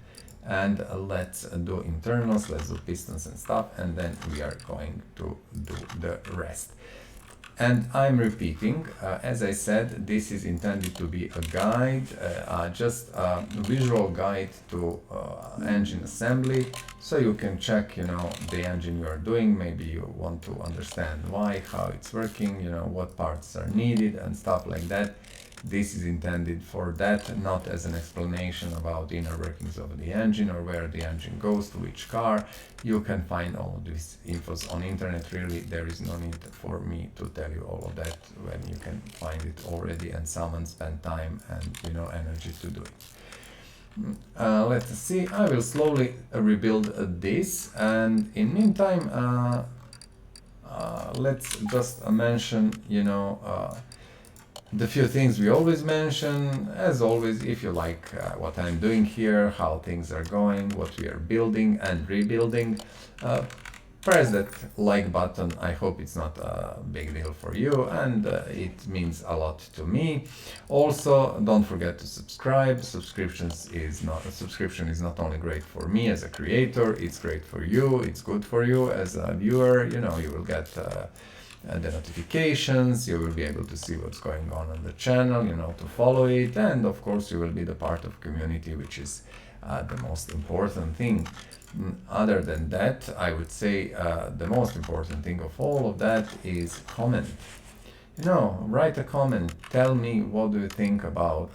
And let's do internals, let's do pistons and stuff, and then we are going to do the rest. And I'm repeating, as I said, this is intended to be a guide, just a visual guide to engine assembly, so you can check, the engine you are doing. Maybe you want to understand why, how it's working, what parts are needed and stuff like that. This is intended for that, not as an explanation about the inner workings of the engine or where the engine goes to which car. You can find all of these infos on internet. Really, there is no need for me to tell you all of that when you can find it already and someone spent time and energy to do it. Let's see. I will slowly rebuild this, and in meantime, let's just mention, the few things we always mention. As always, if you like what I'm doing here, how things are going, what we are building and rebuilding, press that like button. I hope it's not a big deal for you, and it means a lot to me. Also, don't forget to subscribe. Subscription is not only great for me as a creator, it's great for you, it's good for you as a viewer. You will get the notifications, you will be able to see what's going on the channel, to follow it, and of course you will be the part of community, which is the most important thing. Other than that, I would say the most important thing of all of that is comment. Write a comment, tell me what do you think about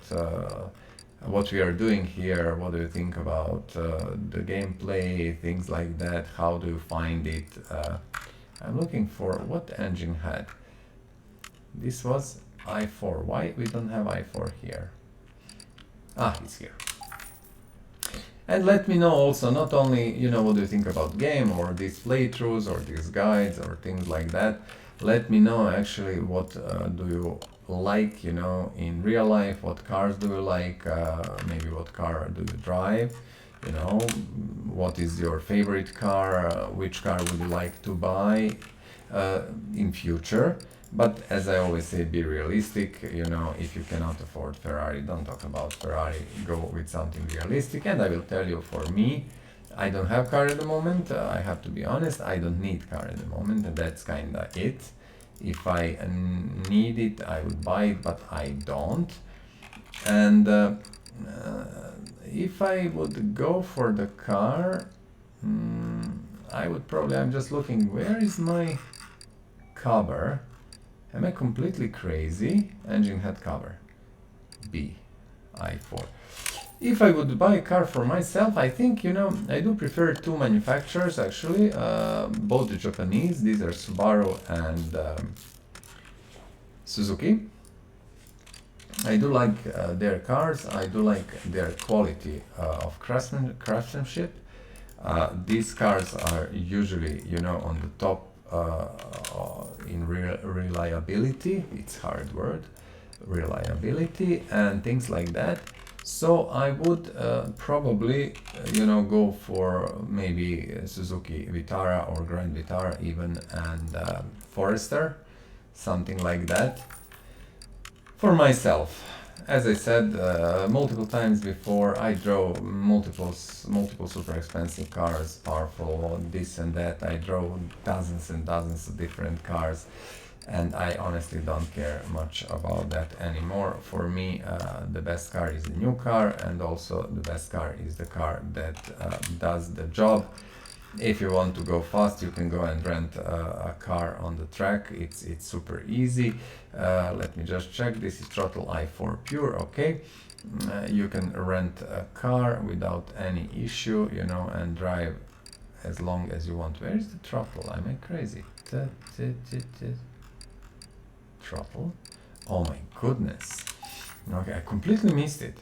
what we are doing here, what do you think about the gameplay, things like that, how do you find it. I'm looking for what engine had. This was i4. Why we don't have i4 here? It's here. And let me know also, not only, what do you think about game or these playthroughs or these guides or things like that. Let me know actually what do you like, in real life, what cars do you like, maybe what car do you drive. What is your favorite car, which car would you like to buy in future. But as I always say, be realistic. If you cannot afford Ferrari, don't talk about Ferrari, go with something realistic. And I will tell you, for me, I don't have car at the moment. I have to be honest, I don't need car at the moment, and that's kinda it. If I need it, I would buy it, but I don't. And if I would go for the car, I would probably, I'm just looking, where is my cover? Am I completely crazy? Engine head cover, B, i4. If I would buy a car for myself, I think, I do prefer two manufacturers actually, both Japanese. These are Subaru and Suzuki. I do like their cars, I do like their quality of craftsmanship. These cars are usually, on the top in reliability, it's a hard word, reliability and things like that. So I would probably, go for maybe Suzuki Vitara or Grand Vitara even, and Forester, something like that. For myself, as I said multiple times before, I drove multiple super expensive cars, powerful, this and that. I drove dozens and dozens of different cars, and I honestly don't care much about that anymore. For me, the best car is the new car, and also the best car is the car that does the job. If you want to go fast, you can go and rent a car on the track. It's super easy. Let me just check. This is throttle i4 pure. Okay, you can rent a car without any issue, and drive as long as you want. Where is the throttle? Am I crazy? Throttle. Oh my goodness. Okay, I completely missed it.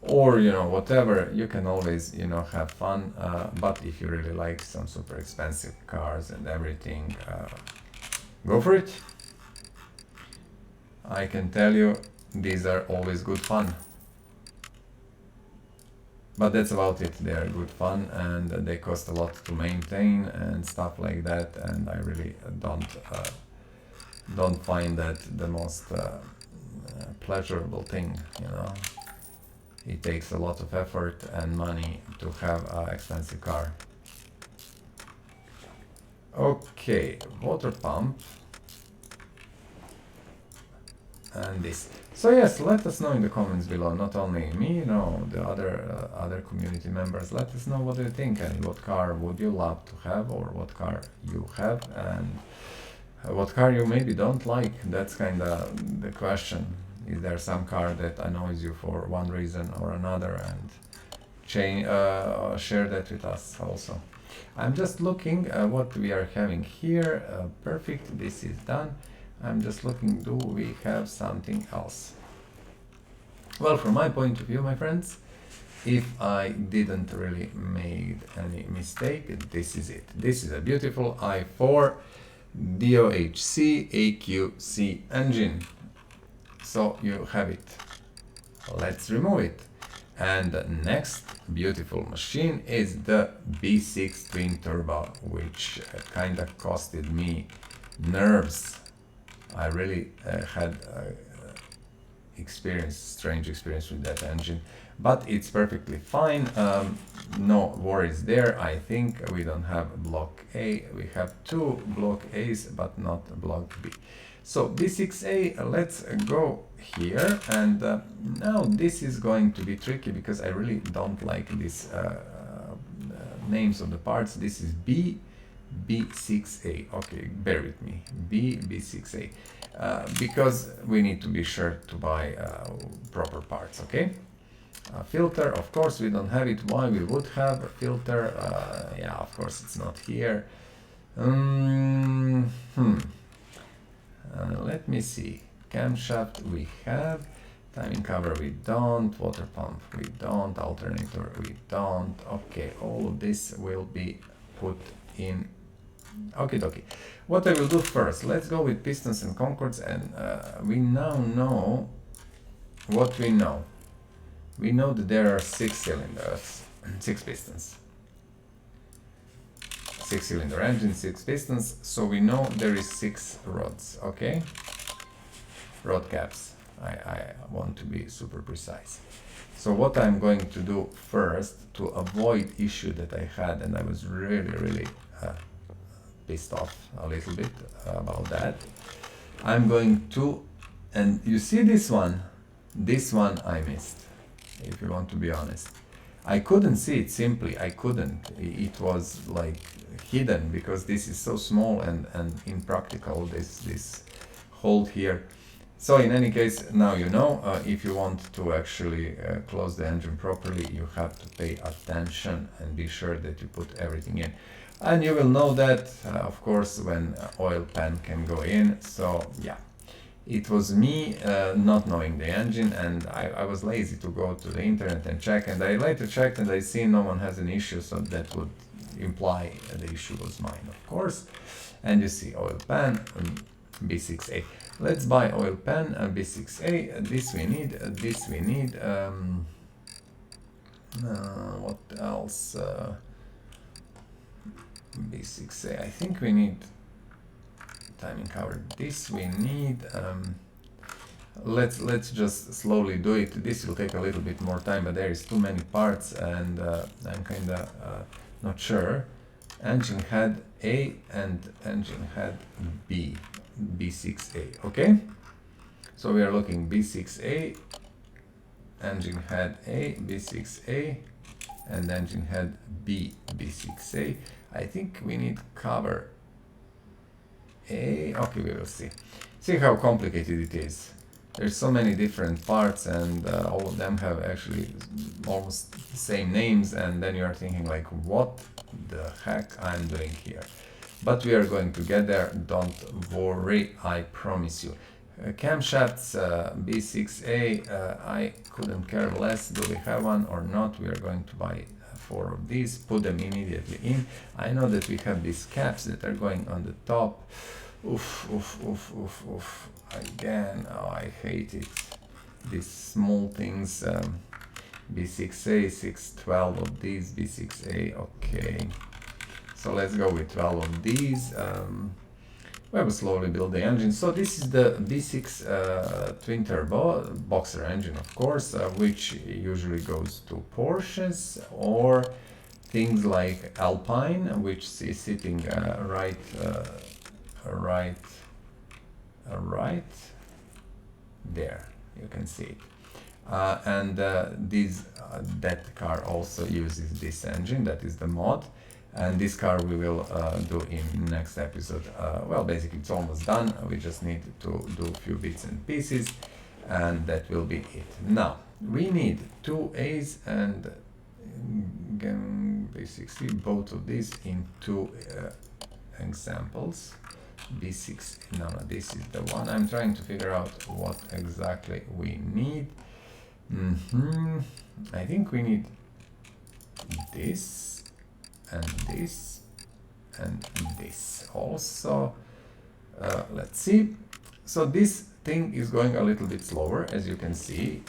Or whatever, you can always have fun, but if you really like some super expensive cars and everything, go for it. I can tell you, these are always good fun. But that's about it. They are good fun, and they cost a lot to maintain and stuff like that, and I really don't find that the most pleasurable thing, It takes a lot of effort and money to have an expensive car. Okay, water pump. And this. So yes, let us know in the comments below, not only me, the other community members. Let us know what you think and what car would you love to have, or what car you have, and what car you maybe don't like. That's kind of the question. Is there some car that annoys you for one reason or another, and share that with us also. I'm just looking what we are having here. Perfect, this is done. I'm just looking, do we have something else? Well, from my point of view, my friends, if I didn't really made any mistake, this is it. This is a beautiful i4 DOHC AQC engine. So you have it. Let's remove it. And the next beautiful machine is the B6 twin turbo, which kind of costed me nerves. I really had strange experience with that engine, but it's perfectly fine. No worries there. I think we don't have block A. We have two block A's, but not block B. So B6A, let's go here, and now this is going to be tricky because I really don't like these names of the parts. This is B6A. Okay, bear with me. B6A. Because we need to be sure to buy proper parts, okay? Filter, of course, we don't have it. Why we would have a filter? Yeah, of course, it's not here. Let me see. Camshaft we have. Timing cover we don't. Water pump we don't. Alternator we don't. Okay, all of this will be put in. Okay, dokie. What I will do first, let's go with pistons and concords, and we now know what we know. We know that there are 6 cylinders, 6 pistons. 6-cylinder engine, 6 pistons, so we know there is 6 rods, okay? Rod caps. I want to be super precise. So what I'm going to do first to avoid issue that I had, and I was really pissed off a little bit about that, I'm going to, and you see this one I missed, if you want to be honest. I couldn't see it, simply I couldn't. It was like hidden because this is so small and impractical, this hold here. So in any case, now you know, if you want to actually close the engine properly, you have to pay attention and be sure that you put everything in. And you will know that, of course, when oil pan can go in. So yeah, it was me not knowing the engine, and I was lazy to go to the internet and check, and I later checked and I see no one has an issue, so that would imply the issue was mine, of course. And you see oil pan, B6A. Let's buy oil pan, B6A. This we need, this we need. What else? B6A. I think we need timing cover. This we need. Let's just slowly do it. This will take a little bit more time, but there is too many parts, and I'm kinda not sure. Engine head A and engine head B. B6A. Okay. So we are looking B6A, engine head A, B6A, and engine head B, B6A. I think we need cover A. Okay, we will see. See how complicated it is. There's so many different parts, and all of them have actually almost the same names, and then you are thinking like, what the heck I'm doing here? But we are going to get there, don't worry, I promise you. Camshafts, B6A, I couldn't care less, do we have one or not? We are going to buy 4 of these, put them immediately in. I know that we have these caps that are going on the top. Oof, oof, oof, oof, oof. Again, oh, I hate it. These small things, B6A, 12 of these, B6A, okay. So let's go with 12 of these. we will slowly build the engine. So this is the V6 twin turbo boxer engine, of course, which usually goes to Porsches or things like Alpine, which is sitting right there. You can see it. That car also uses this engine. That is the mod. And this car we will do in next episode. Well, basically it's almost done. We just need to do a few bits and pieces, and that will be it. Now, we need two A's and basically both of these in two examples. B6, no, this is the one. I'm trying to figure out what exactly we need. I think we need this and this and this also. Let's see. So this thing is going a little bit slower, as you can see,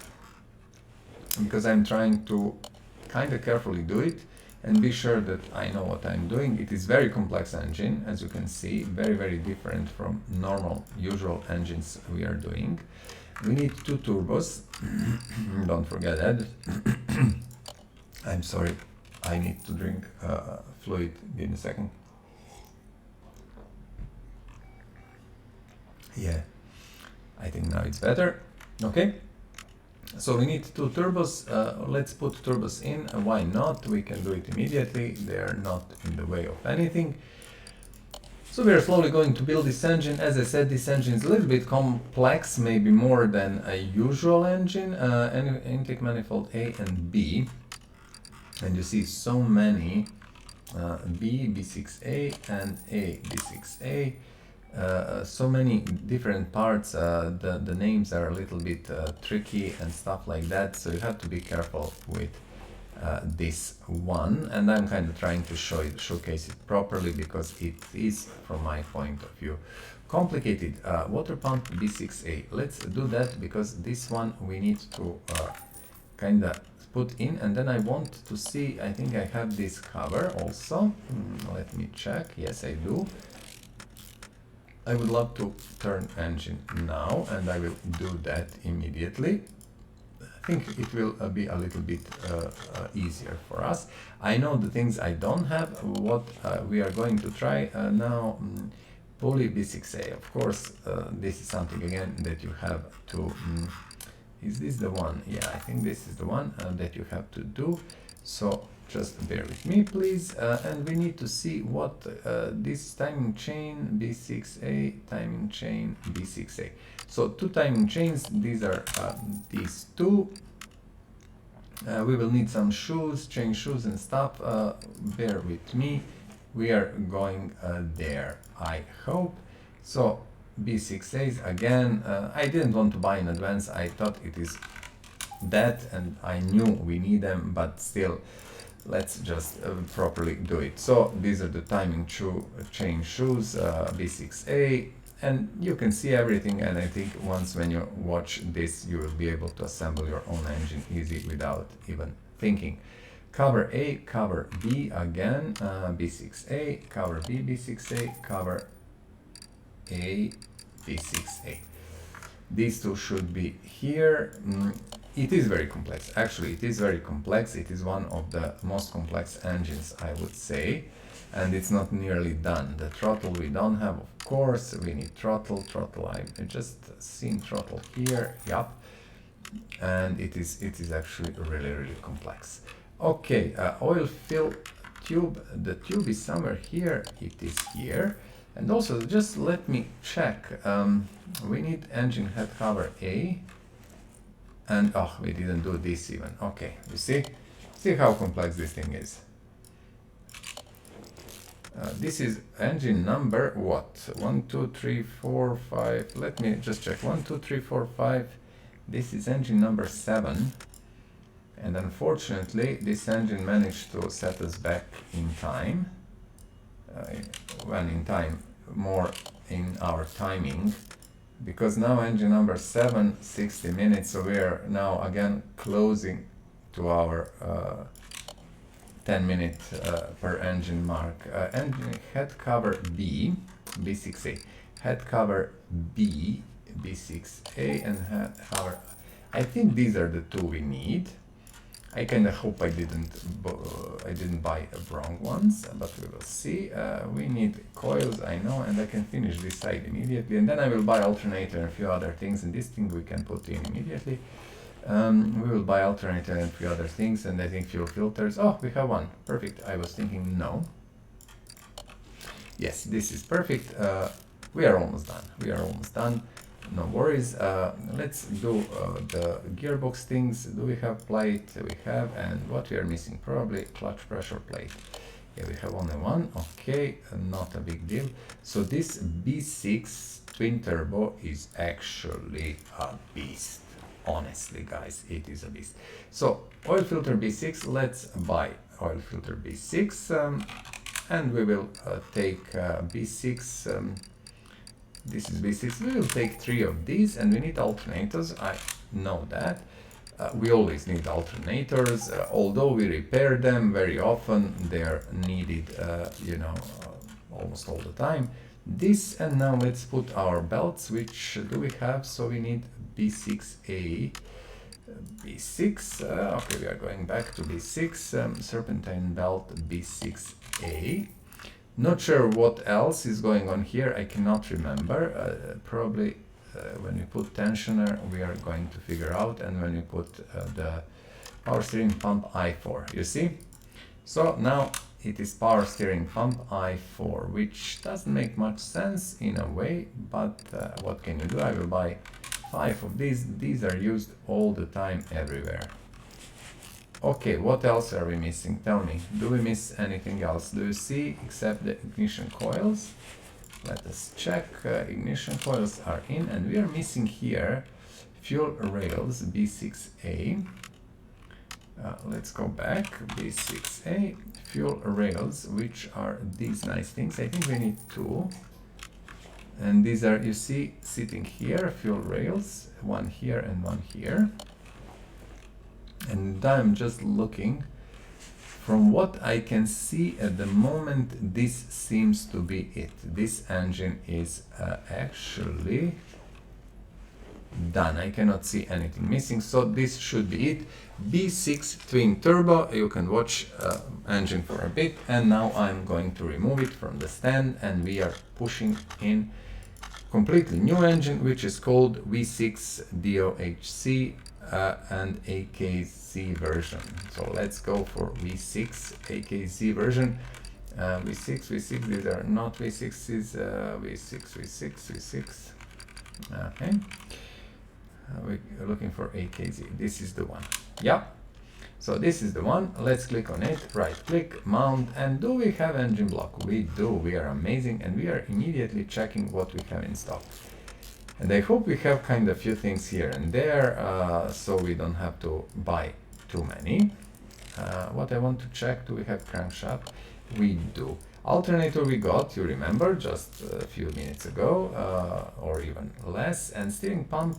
because I'm trying to kind of carefully do it and be sure that I know what I'm doing. It is very complex engine, as you can see, very, very different from normal, usual engines we are doing. We need two turbos. Don't forget that. I'm sorry, I need to drink fluid. Give me a second. Yeah, I think now it's better. Okay. So we need two turbos. Let's put turbos in. Why not? We can do it immediately. They are not in the way of anything. So we are slowly going to build this engine. As I said, this engine is a little bit complex, maybe more than a usual engine. Intake manifold A and B. And you see so many B, B6A and A, B6A. So many different parts, the names are a little bit tricky and stuff like that, so you have to be careful with this one, and I'm kind of trying to showcase it properly because it is, from my point of view, complicated. Water pump B6A, let's do that because this one we need to kind of put in, and then I want to see, I think I have this cover also. Let me check. Yes, I do. I would love to turn engine now, and I will do that immediately. I think it will be a little bit easier for us. I know the things I don't have. What we are going to try now, pulley B6A. Of course, this is something again that you have to. Is this the one? Yeah, I think this is the one that you have to do. So just bear with me, please. And we need to see what this timing chain B6A, timing chain B6A. So two timing chains, these are these two. We will need some shoes, change shoes and stuff. Bear with me. We are going there, I hope. So B6As again. I didn't want to buy in advance. I thought it is that, and I knew we need them, but still, let's just properly do it. So these are the timing chain shoes, B6A, and you can see everything, and I think once when you watch this you will be able to assemble your own engine easy without even thinking. Cover A, cover B again, B6A, cover B, B6A, cover A, B6A. These two should be here. It is very complex. Actually, it is very complex. It is one of the most complex engines, I would say, and it's not nearly done. The throttle we don't have, of course. We need throttle. I've just seen throttle here. Yup. And it is actually really, really complex. Okay, oil fill tube. The tube is somewhere here. It is here. And also, just let me check. We need engine head cover A. And oh, we didn't do this even. Okay, you see how complex this thing is. This is engine number what? 1, 2, 3, 4, 5. Let me just check. 1, 2, 3, 4, 5. This is engine number 7. And unfortunately, this engine managed to set us back in time. When in time, more in our timing. Because now engine number 7, 60 minutes, so we are now again closing to our 10 minute per engine mark. Engine head cover B, B6A. head cover B, B6A, and head cover. I think these are the two we need. I kind of hope I didn't buy wrong ones, but we will see. We need coils, I know, and I can finish this side immediately, and then I will buy alternator and a few other things, and this thing we can put in immediately. We will buy alternator and a few other things, and I think fuel filters. Oh, we have one. Perfect. I was thinking no. Yes, this is perfect. We are almost done. We are almost done. No worries. Let's do the gearbox things. Do we have plate? We have, and what we are missing, probably clutch pressure plate. Yeah, we have only one. Okay, not a big deal. So this B6 twin turbo is actually a beast. Honestly, guys, it is a beast. So oil filter B6. Let's buy oil filter B6, and we will take B6. This is B6. We will take 3 of these, and we need alternators. I know that. We always need alternators, although we repair them very often. They are needed, almost all the time. This, and now let's put our belts. Which do we have? So we need B6A. B6. Okay, we are going back to B6. Serpentine belt B6A. Not sure what else is going on here, I cannot remember. Probably when we put tensioner we are going to figure out, and when we put the power steering pump I4, you see? So now it is power steering pump I4, which doesn't make much sense in a way, but what can you do? I will buy 5 of these. These are used all the time everywhere. Okay, what else are we missing? Tell me, do we miss anything else? Do you see except the ignition coils? Let us check. Ignition coils are in, and we are missing here fuel rails B6A. Let's go back. B6A, fuel rails, which are these nice things. I think we need 2. And these are, you see, sitting here, fuel rails, one here and one here. And I'm just looking. From what I can see at the moment, this seems to be it. This engine is actually done. I cannot see anything missing, so this should be it. B6 twin turbo. You can watch engine for a bit, and now I'm going to remove it from the stand, and we are pushing in completely new engine, which is called V6 DOHC and AKZ version. So let's go for V6 AKZ version. V6, these are not V6s, V6. Okay. We're looking for AKZ. This is the one. Yeah. So this is the one. Let's click on it. Right click, mount, and do we have engine block? We do. We are amazing, and we are immediately checking what we have in stock. And I hope we have kind of few things here and there, so we don't have to buy too many. What I want to check, do we have crankshaft? We do. Alternator we got, you remember, just a few minutes ago, or even less. And steering pump,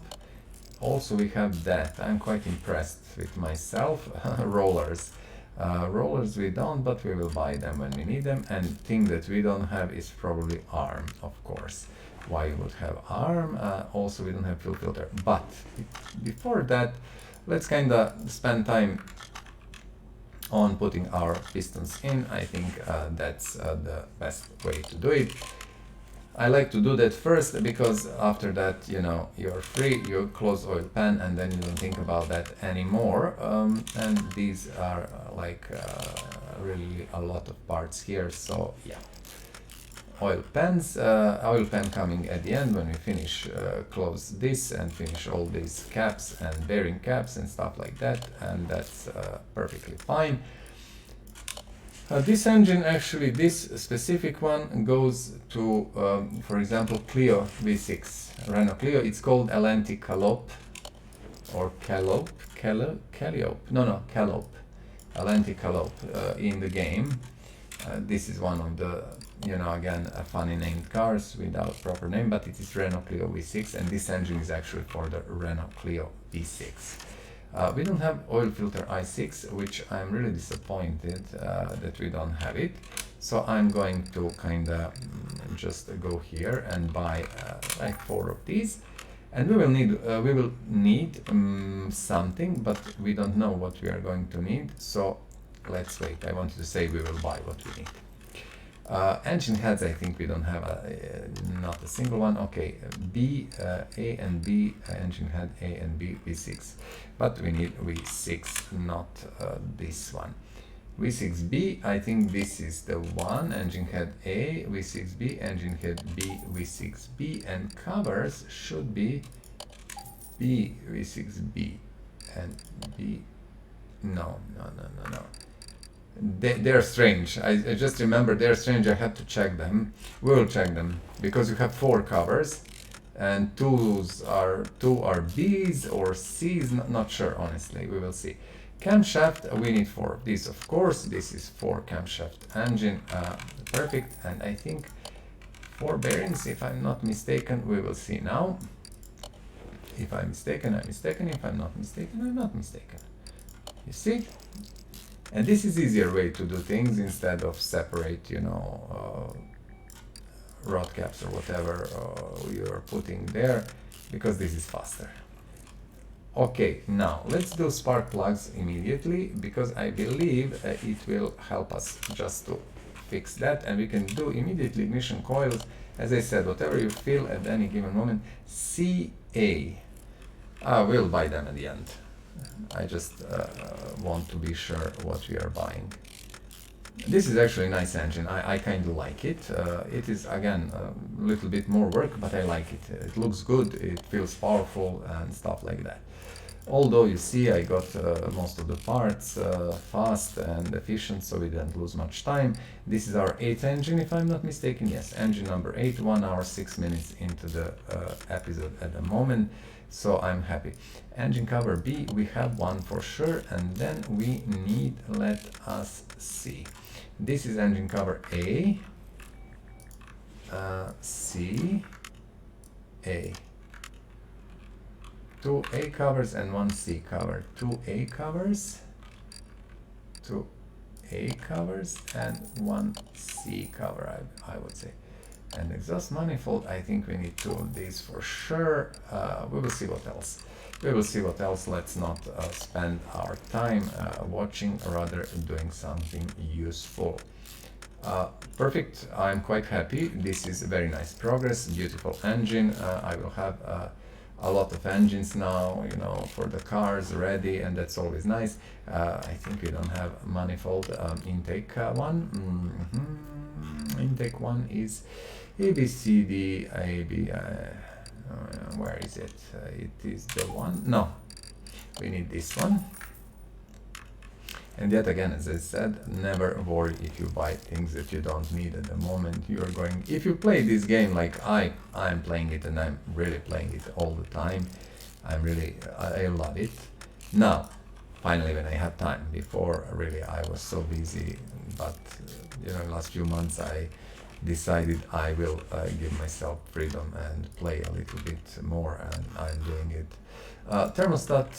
also we have that. I'm quite impressed with myself. Rollers. Rollers we don't, but we will buy them when we need them. And thing that we don't have is probably arm, of course. Why you would have arm? Also we don't have fuel filter. But before that, let's kind of spend time on putting our pistons in. I think that's the best way to do it. I like to do that first because after that, you know, you're free, you close oil pan, and then you don't think about that anymore. And these are really a lot of parts here, so yeah. Oil pans, oil pan coming at the end when we finish, close this and finish all these caps and bearing caps and stuff like that, and that's perfectly fine. This engine, actually, this specific one goes to, for example, Clio V6, Renault Clio. It's called Atlantic Calliope, or Calliope, Atlantic Calliope in the game. This is one of the, you know, again, funny named cars without proper name, but it is Renault Clio V6, and this engine is actually for the Renault Clio V6. We don't have oil filter I6, which I'm really disappointed that we don't have it. So I'm going to kind of just go here and buy like 4 of these, and we will need something, but we don't know what we are going to need. So let's wait. I wanted to say we will buy what we need. Engine heads, I think we don't have not a single one. Okay, B, A and B, engine head A and B, V6. But we need V6, not this one. V6B, I think this is the one. Engine head A, V6B, engine head B, V6B, and covers should be B, V6B, and B. No. They're strange. I just remember they're strange. I had to check them. We will check them because you have 4 covers, and two are B's or C's. Not sure, honestly. We will see. Camshaft, we need 4 of these, of course. This is 4 camshaft engine, perfect. And I think 4 bearings, if I'm not mistaken. We will see now. If I'm mistaken, I'm mistaken. If I'm not mistaken, I'm not mistaken. You see? And this is easier way to do things instead of separate, you know, rod caps or whatever you're putting there, because this is faster. Okay, now let's do spark plugs immediately, because I believe it will help us just to fix that, and we can do immediately ignition coils. As I said, whatever you feel at any given moment. CA, we'll buy them at the end. I just want to be sure what we are buying. This is actually a nice engine. I kind of like it. It is, again, a little bit more work, but I like it. It looks good, it feels powerful and stuff like that. Although you see I got most of the parts fast and efficient, so we didn't lose much time. This is our 8th engine, if I'm not mistaken. Yes, engine number 8, 1 hour 6 minutes into the episode at the moment, so I'm happy. Engine cover B, we have one for sure, and then we need, let us see. This is engine cover A, C, A. 2 A covers and 1 C cover. 2 A covers, 2 A covers, and 1 C cover, I would say. And exhaust manifold, I think we need 2 of these for sure. We will see what else. Let's not spend our time watching, rather doing something useful. Perfect, I'm quite happy. This is a very nice progress, beautiful engine. I will have a lot of engines now, you know, for the cars ready, and that's always nice. I think we don't have manifold intake one. Intake one is A, B, C, D, A, B. Where is it? It is the one. No, we need this one. And yet again, as I said, never worry if you buy things that you don't need at the moment. You're going, if you play this game like I'm playing it, and I'm really playing it all the time, I love it. Now, finally, when I have time. Before, really, I was so busy, but you know, last few months I decided I will give myself freedom and play a little bit more, and I'm doing it. Thermostat,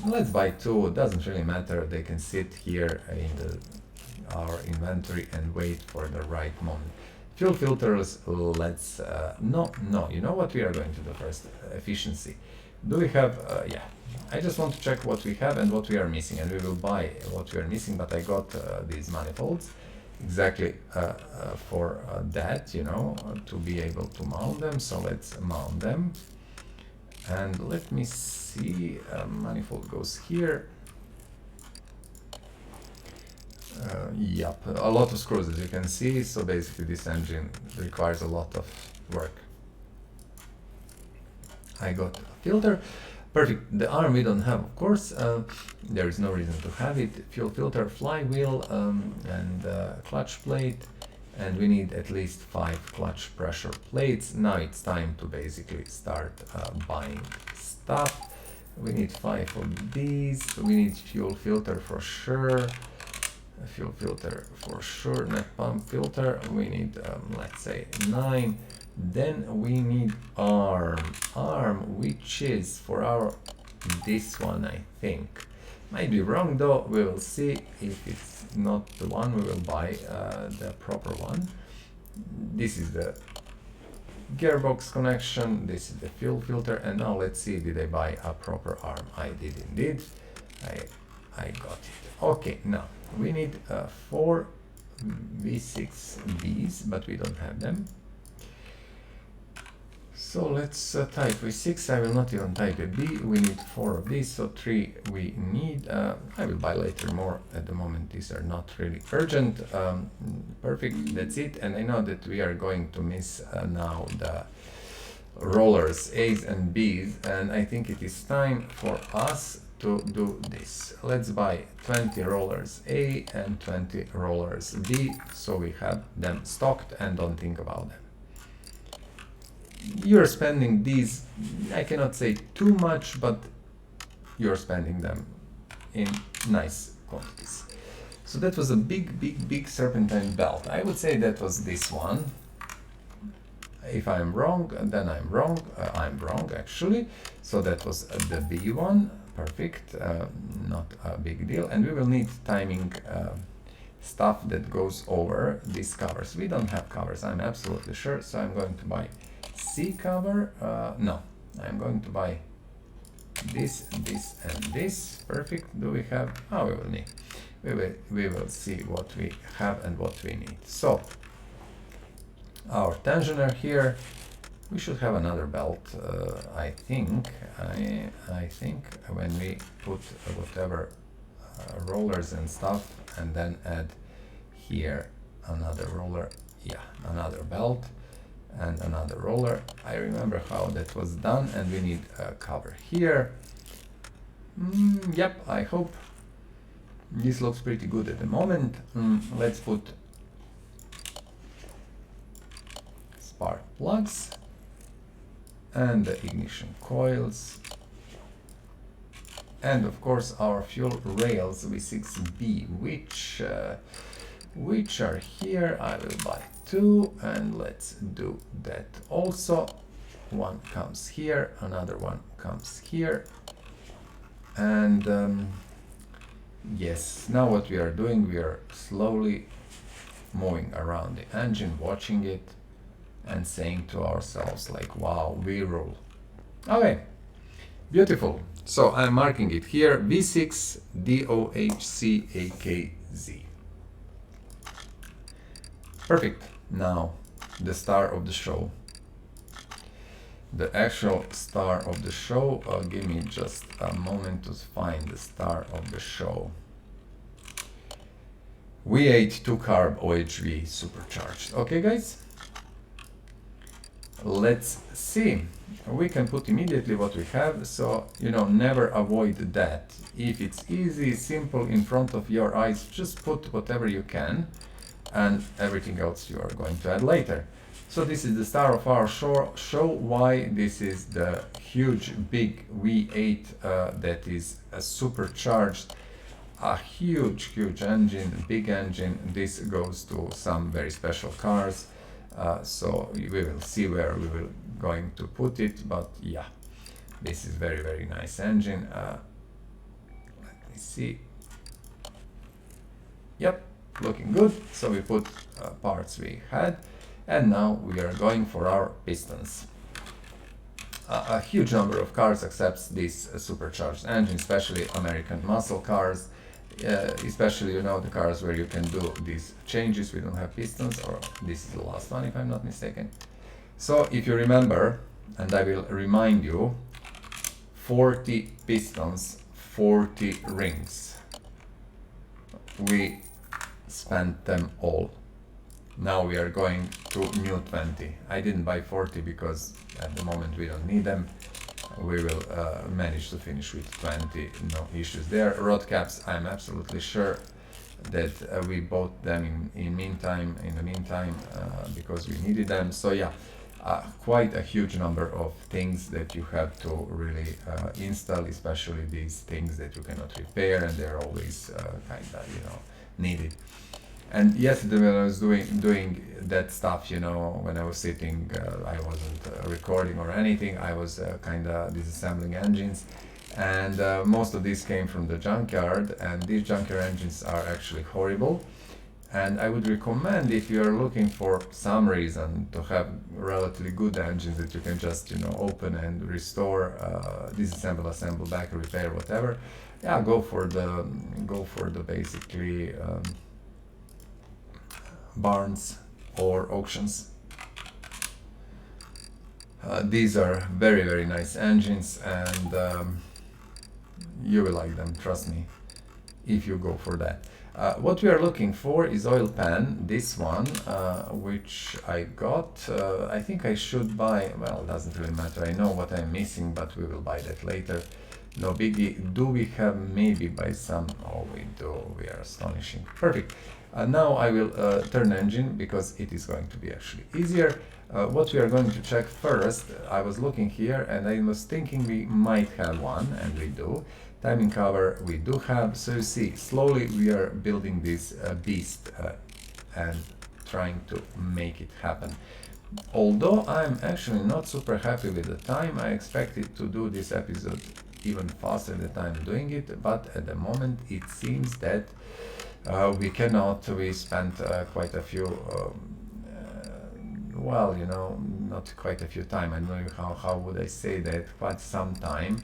let's buy 2, it doesn't really matter, they can sit here in our inventory and wait for the right moment. Fuel filters, let's, no, you know what we are going to do first? Efficiency. Do we have, yeah, I just want to check what we have and what we are missing, and we will buy what we are missing, but I got these manifolds exactly for that, you know, to be able to mount them, so let's mount them. And let me see, manifold goes here. Yep, a lot of screws, as you can see, so basically this engine requires a lot of work. I got a filter, perfect. The arm we don't have, of course, there is no reason to have it. Fuel filter, flywheel, and clutch plate. And we need at least 5 clutch pressure plates. Now it's time to basically start buying stuff. We need 5 of these. We need fuel filter for sure. Fuel filter for sure. Neck pump filter. We need, let's say, 9. Then we need arm, which is for our this one, I think. Might be wrong though, we will see. If it's not the one, we will buy the proper one. This is the gearbox connection, this is the fuel filter, and now let's see, did I buy a proper arm? I did indeed. I got it. Okay, now we need 4 V6Bs, but we don't have them. So let's type V6. I will not even type a B. We need 4 of these, so 3 we need. I will buy later more. At the moment, these are not really urgent. Perfect, that's it. And I know that we are going to miss now the rollers A's and B's, and I think it is time for us to do this. Let's buy 20 rollers A and 20 rollers B, so we have them stocked and don't think about them. You're spending these, I cannot say too much, but you're spending them in nice quantities. So that was a big serpentine belt. I would say that was this one. If I'm wrong, then I'm wrong. I'm wrong actually. So that was the B one. Perfect. Not a big deal. And we will need timing stuff that goes over these covers. We don't have covers, I'm absolutely sure. So I'm going to buy C cover. No, I'm going to buy this, this, and this. Perfect. Do we have? Oh, we will need. We will see what we have and what we need. So our tensioner here. We should have another belt. I think. I think when we put whatever rollers and stuff, and then add here another roller. Yeah, another belt. And another roller. I remember how that was done, and we need a cover here. Yep, I hope this looks pretty good at the moment. Let's put spark plugs and the ignition coils, and of course our fuel rails V6B, which are here. I will buy 2, and let's do that also. One comes here, another one comes here, and yes, now what we are doing, we are slowly moving around the engine, watching it and saying to ourselves like, wow, we rule. Okay, beautiful. So I'm marking it here, V6 DOHC AKZ. Perfect. Now the star of the show, the actual star of the show. Give me just a moment to find the star of the show. V8 2-carb OHV Supercharged. Okay guys, let's see. We can put immediately what we have, so you know, never avoid that. If it's easy, simple, in front of your eyes, just put whatever you can, and everything else you are going to add later. So this is the star of our show. Why? This is the huge big V8 that is a supercharged, a huge engine, big engine. This goes to some very special cars, so we will see where we will going to put it, but yeah, this is very nice engine. Let me see. Yep, looking good. So we put parts we had, and now we are going for our pistons. A huge number of cars accepts this supercharged engine, especially American muscle cars, especially, you know, the cars where you can do these changes. We don't have pistons, or this is the last one if I'm not mistaken. So if you remember, and I will remind you, 40 pistons, 40 rings. We spent them all. Now we are going to new 20. I didn't buy 40 because at the moment we don't need them. We will manage to finish with 20, no issues there. Rod caps, I'm absolutely sure that we bought them in the meantime, because we needed them. So yeah, quite a huge number of things that you have to really install, especially these things that you cannot repair, and they're always kind of, you know, needed. And yesterday when I was doing that stuff, you know, when I was sitting, I wasn't recording or anything. I was kind of disassembling engines, And most of these came from the junkyard, and these junkyard engines are actually horrible. And I would recommend, if you are looking for some reason to have relatively good engines that you can just, you know, open and restore, disassemble, assemble, back, repair, whatever, yeah, go for the basically barns or auctions. These are very, very nice engines, and you will like them, trust me, if you go for that. What we are looking for is oil pan, this one, which I got. I think I should buy, well, it doesn't really matter, I know what I'm missing, but we will buy that later. No biggie. Do we have maybe by some? Oh, we do. We are astonishing. Perfect. Now I will turn engine, because it is going to be actually easier. What we are going to check first, I was looking here and I was thinking we might have one, and we do. Timing cover we do have. So you see, slowly we are building this beast and trying to make it happen. Although I'm actually not super happy with the time, I expected to do this episode even faster than I'm doing it, but at the moment it seems that we cannot. We spent quite a few well, you know, not quite a few time, I don't know how would I say that, quite some time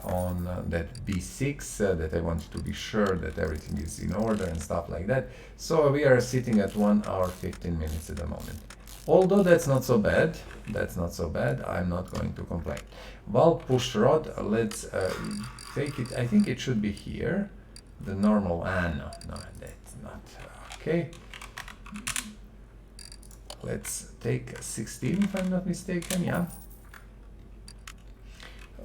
on that B6 that I wanted to be sure that everything is in order and stuff like that. So we are sitting at 1 hour 15 minutes at the moment. Although that's not so bad, I'm not going to complain. Valve push rod, let's take it, I think it should be here, the normal, no, that's not, okay. Let's take 16 if I'm not mistaken, yeah.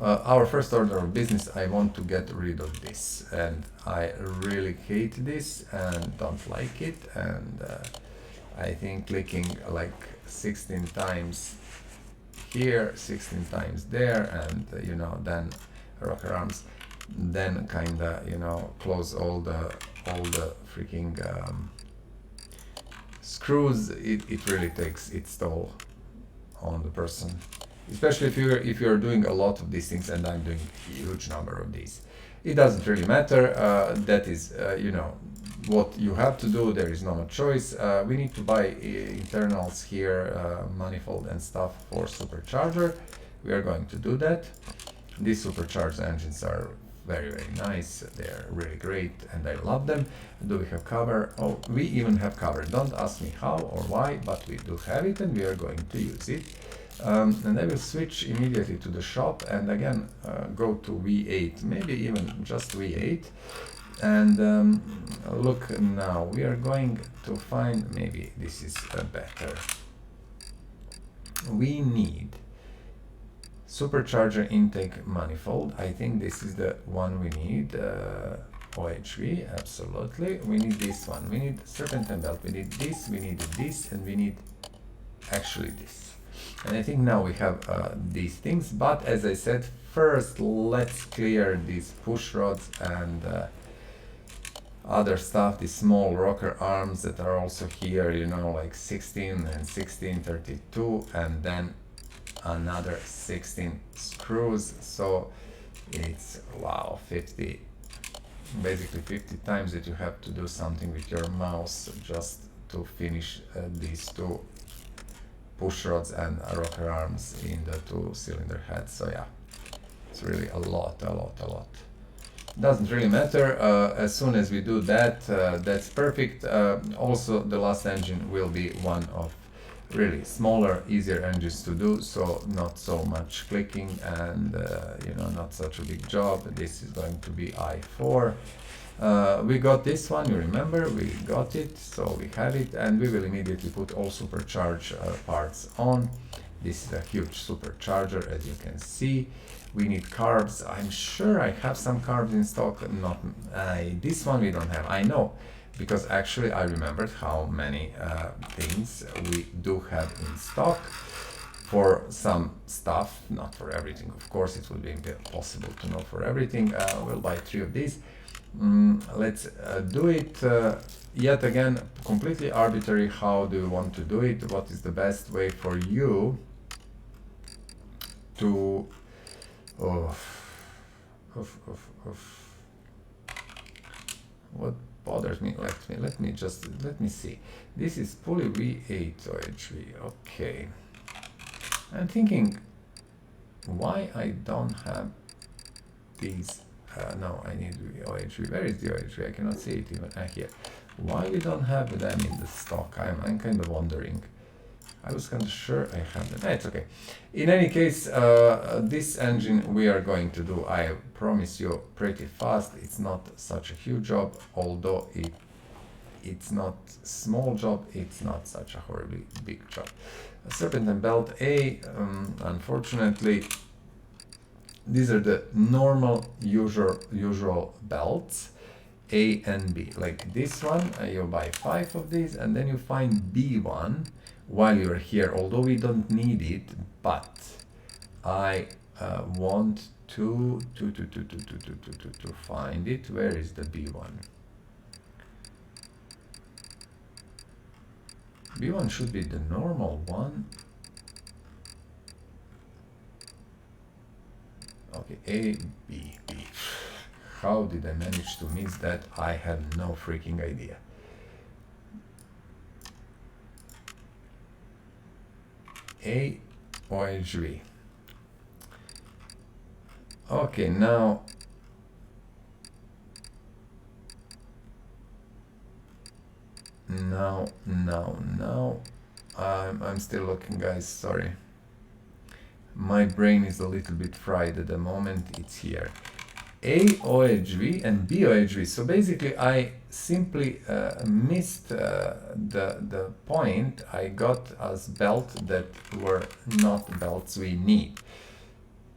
Our first order of business, I want to get rid of this, and I really hate this and don't like it, and I think clicking like 16 times here, 16 times there, and you know, then rocker arms, then kinda, you know, close all the freaking screws. It really takes its toll on the person, especially if you're doing a lot of these things, and I'm doing a huge number of these. It doesn't really matter. That is, you know, what you have to do. There is no much choice. We need to buy internals here, manifold and stuff for supercharger. We are going to do that. These supercharged engines are very, very nice. They're really great, and I love them. Do we have cover? Oh, we even have cover. Don't ask me how or why, but we do have it, and we are going to use it. And I will switch immediately to the shop, and again go to V8, maybe even just V8. And look, now we are going to find, maybe this is better. We need supercharger intake manifold. I think this is the one we need. OHV, absolutely. We need this one. We need serpentine belt. We need this. We need this, and we need actually this. And I think now we have these things. But as I said, first let's clear these push rods and other stuff. These small rocker arms that are also here. You know, like 16 and 16, 32, and then another 16 screws. So it's, wow, 50, basically 50 times that you have to do something with your mouse just to finish these two push rods and rocker arms in the two cylinder heads. So yeah, it's really a lot. Doesn't really matter. As soon as we do that, that's perfect. Also, the last engine will be one of really smaller, easier engines to do, so not so much clicking, and you know, not such a big job. This is going to be I4. We got this one, you remember, we got it, so we have it, and we will immediately put all supercharged parts on. This is a huge supercharger, as you can see. We need carbs. I'm sure I have some carbs in stock. Not this one we don't have, I know, because actually I remembered how many things we do have in stock for some stuff, not for everything. Of course, it would be impossible to know for everything. We'll buy 3 of these. Let's do it. Yet again, completely arbitrary. How do you want to do it? What is the best way for you to What bothers me? Let me see. This is pulley V8 OHV. Okay. I'm thinking why I don't have these. No, I need the OHV. Where is the OHV? I cannot see it even here. Why we don't have them in the stock? I'm kind of wondering. I was kind of sure I have them. It's okay. In any case, this engine we are going to do, I promise you, pretty fast. It's not such a huge job, although it's not small job. It's not such a horribly big job. Serpentine belt A, unfortunately, these are the normal usual belts, A and B. Like this one, you buy 5 of these, and then you find B1 while you're here, although we don't need it, but I want to find it. Where is the B1? B1 should be the normal one. Okay, A, B, B. How did I manage to miss that? I have no freaking idea. A, OHV. Okay, now I'm still looking, guys, sorry. My brain is a little bit fried at the moment. It's here. A OHV and B OHV. So basically I simply missed the point. I got as belt that were not belts we need.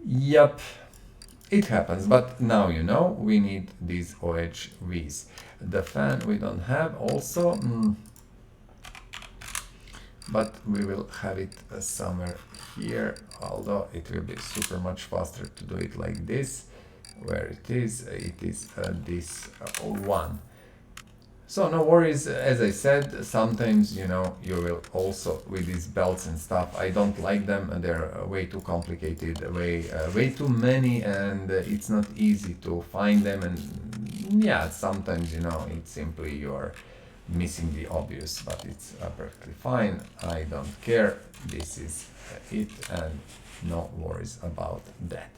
Yep, it happens, but now you know we need these OHVs. The fan we don't have also, but we will have it somewhere here, although it will be super much faster to do it like this. Where it is this one. So no worries, as I said, sometimes, you know, you will also, with these belts and stuff, I don't like them, they're way too complicated, way too many, and it's not easy to find them, and yeah, sometimes, you know, it's simply you're missing the obvious, but it's perfectly fine. I don't care, this is it, and no worries about that.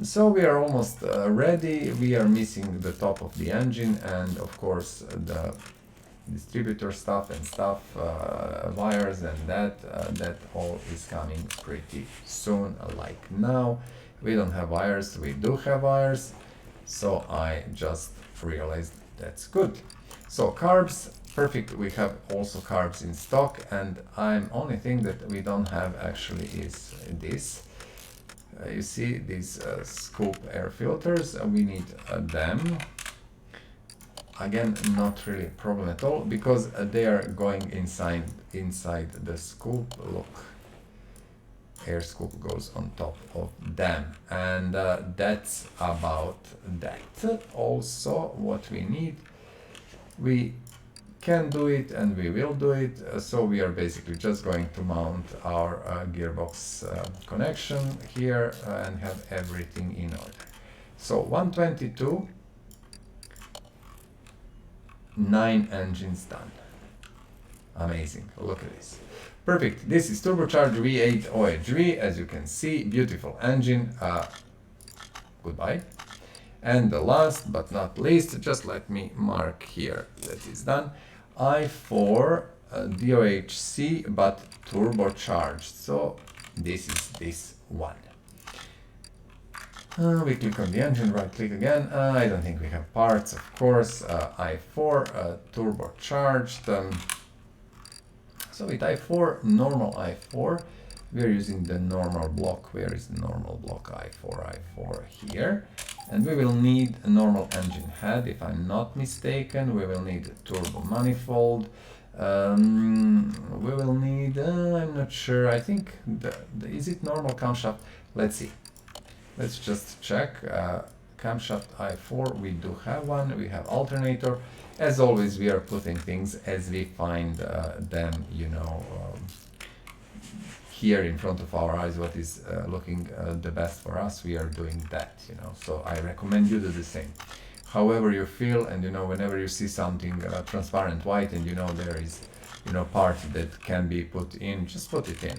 So we are almost ready. We are missing the top of the engine and of course the distributor stuff and stuff, wires and that all is coming pretty soon. Like now we don't have wires, we do have wires, so I just realized that's good. So carbs, perfect, we have also carbs in stock, and only thing that we don't have actually is this. You see these scoop air filters, we need them. Again, not really a problem at all, because they are going inside the scoop. Look, air scoop goes on top of them, and that's about that. Also, what we need, we can do it and we will do it, so we are basically just going to mount our gearbox connection here and have everything in order. So 122, 9 engines done. Amazing, look at this. Perfect, this is turbocharged V8 OHV, as you can see, beautiful engine. Goodbye. And the last but not least, just let me mark here that is done. i4 DOHC but turbocharged. So this is this one. We click on the engine, right click again. I don't think we have parts, of course. i4 turbocharged. So with i4, normal i4, we're using the normal block. Where is the normal block? i4 here. And we will need a normal engine head, if I'm not mistaken. We will need a turbo manifold. We will need, I'm not sure, I think, is it normal camshaft? Let's see. Let's just check. Camshaft i4, we do have one. We have alternator. As always, we are putting things as we find them, you know, here in front of our eyes what is looking the best for us, we are doing that, you know. So I recommend you do the same. However you feel, and you know, whenever you see something transparent white and you know there is, you know, part that can be put in, just put it in.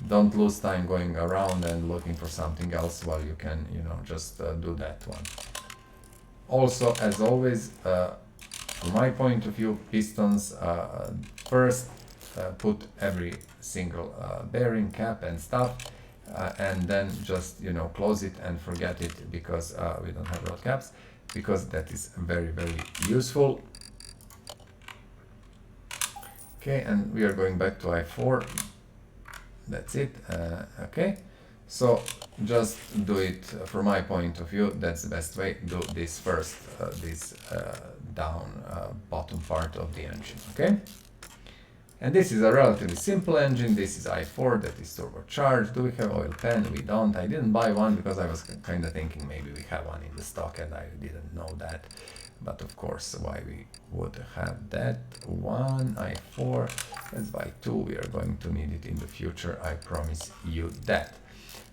Don't lose time going around and looking for something else while you can, you know, just do that one. Also, as always, from my point of view, pistons, first put every single bearing cap and stuff, and then just, you know, close it and forget it, because we don't have rod caps, because that is very, very useful. Okay, and we are going back to I4. That's it. Okay, so just do it from my point of view. That's the best way. Do this first, this down bottom part of the engine. Okay, and this is a relatively simple engine. This is I4, that is turbocharged. Do we have oil pan? We don't. I didn't buy one because I was kind of thinking maybe we have one in the stock, and I didn't know that. But of course, why we would have that one I4, let's buy two. We are going to need it in the future, I promise you that.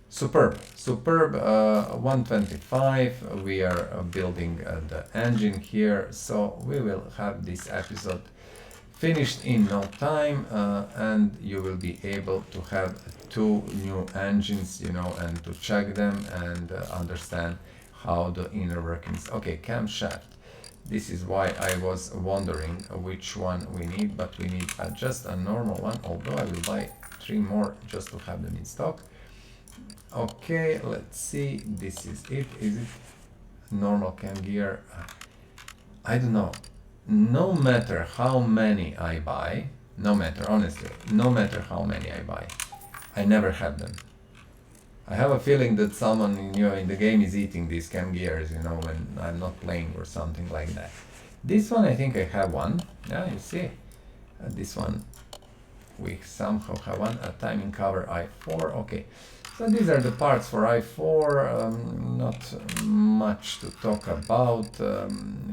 Superb 125. We are building the engine here, so we will have this episode finished in no time, and you will be able to have two new engines, you know, and to check them and understand how the inner workings. Okay, camshaft. This is why I was wondering which one we need, but we need just a normal one, although I will buy 3 more just to have them in stock. Okay, let's see, this is it. Is it normal cam gear? I don't know. No matter how many I buy, honestly, no matter how many I buy, I never have them. I have a feeling that someone in the game is eating these cam gears, you know, when I'm not playing or something like that. This one, I think I have one. Yeah, you see. This one, we somehow have one. A timing cover I4. Okay. So these are the parts for I4. Not much to talk about.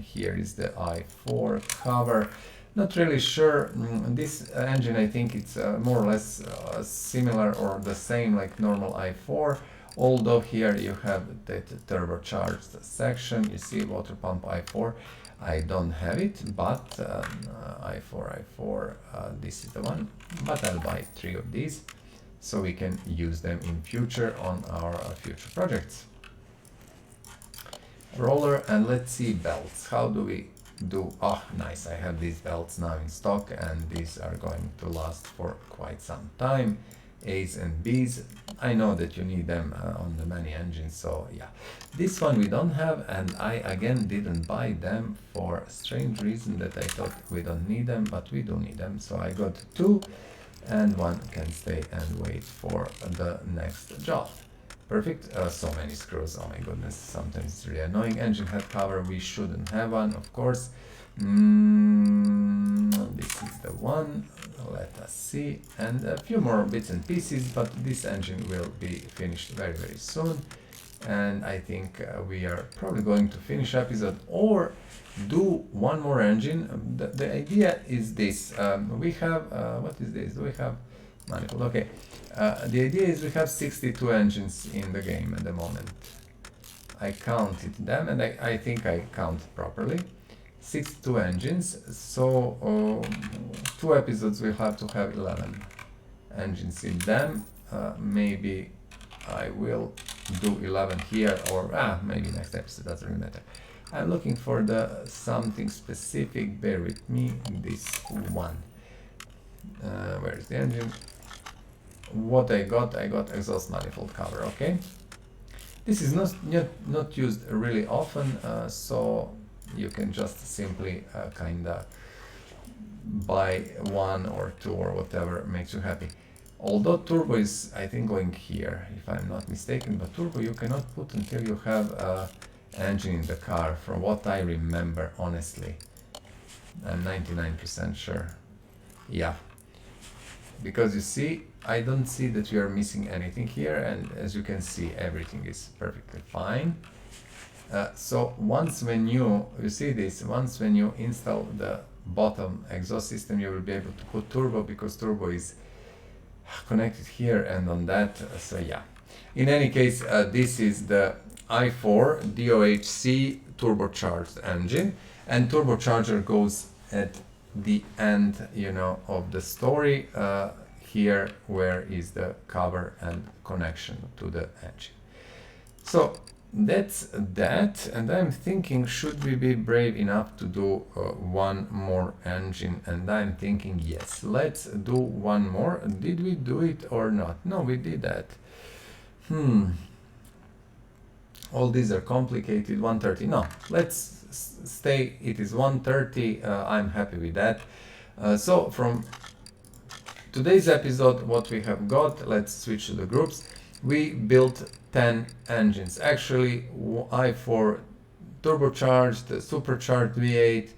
Here is the I4 cover. Not really sure. This engine, I think it's more or less similar or the same like normal i4, although here you have the turbocharged section. You see water pump i4. I don't have it, but i4, this is the one. But I'll buy 3 of these so we can use them in future on our future projects. Roller, and let's see belts. How do we do? Oh, nice, I have these belts now in stock, and these are going to last for quite some time. A's and B's, I know that you need them on the many engines, so yeah. This one we don't have, and I again didn't buy them for a strange reason that I thought we don't need them, but we do need them. So I got 2, and 1 can stay and wait for the next job. Perfect. So many screws, oh my goodness, sometimes it's really annoying. Engine head cover, we shouldn't have one, of course. This is the one, let us see, and a few more bits and pieces, but this engine will be finished very, very soon. And I think we are probably going to finish episode or do one more engine. The idea is this. We have, what is this? Do we have manifold? Okay. The idea is we have 62 engines in the game at the moment. I counted them, and I think I counted properly. 62 engines, so 2 episodes will have to have 11 engines in them. Maybe I will do 11 here, or maybe next episode, doesn't really matter. I'm looking for the something specific, bear with me, this one. Where is the engine? What I got exhaust manifold cover, okay? This is not used really often, so you can just simply kinda buy 1 or 2 or whatever makes you happy. Although turbo is, I think, going here, if I'm not mistaken, but turbo you cannot put until you have an engine in the car, from what I remember, honestly. I'm 99% sure. Yeah. Because you see, I don't see that we are missing anything here, and as you can see, everything is perfectly fine. So once when you see this, once when you install the bottom exhaust system, you will be able to put turbo, because turbo is connected here and on that. So yeah. In any case, this is the i4 DOHC turbocharged engine, and turbocharger goes at the end, you know, of the story. Here, where is the cover and connection to the engine. So that's that, and I'm thinking, should we be brave enough to do one more engine? And I'm thinking, yes, let's do one more. Did we do it or not? No, we did that. All these are complicated. 130. No, let's stay. It is 130. I'm happy with that. So from today's episode, what we have got, let's switch to the groups. We built 10 engines. Actually, i4 turbocharged, supercharged V8,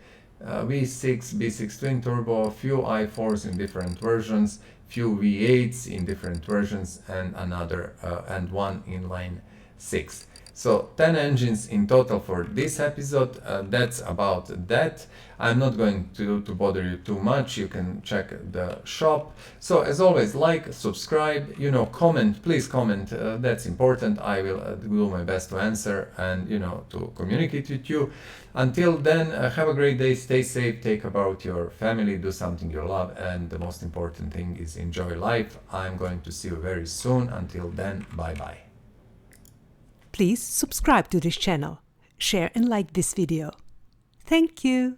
V6, B6 twin turbo, few i4s in different versions, few V8s in different versions, and and one inline 6. So 10 engines in total for this episode. That's about that. I'm not going to bother you too much. You can check the shop. So as always, like, subscribe, you know, comment, please comment. That's important. I will do my best to answer and, you know, to communicate with you. Until then, have a great day, stay safe, take care about your family, do something you love, and the most important thing is enjoy life. I'm going to see you very soon. Until then, bye-bye. Please subscribe to this channel, share and like this video. Thank you.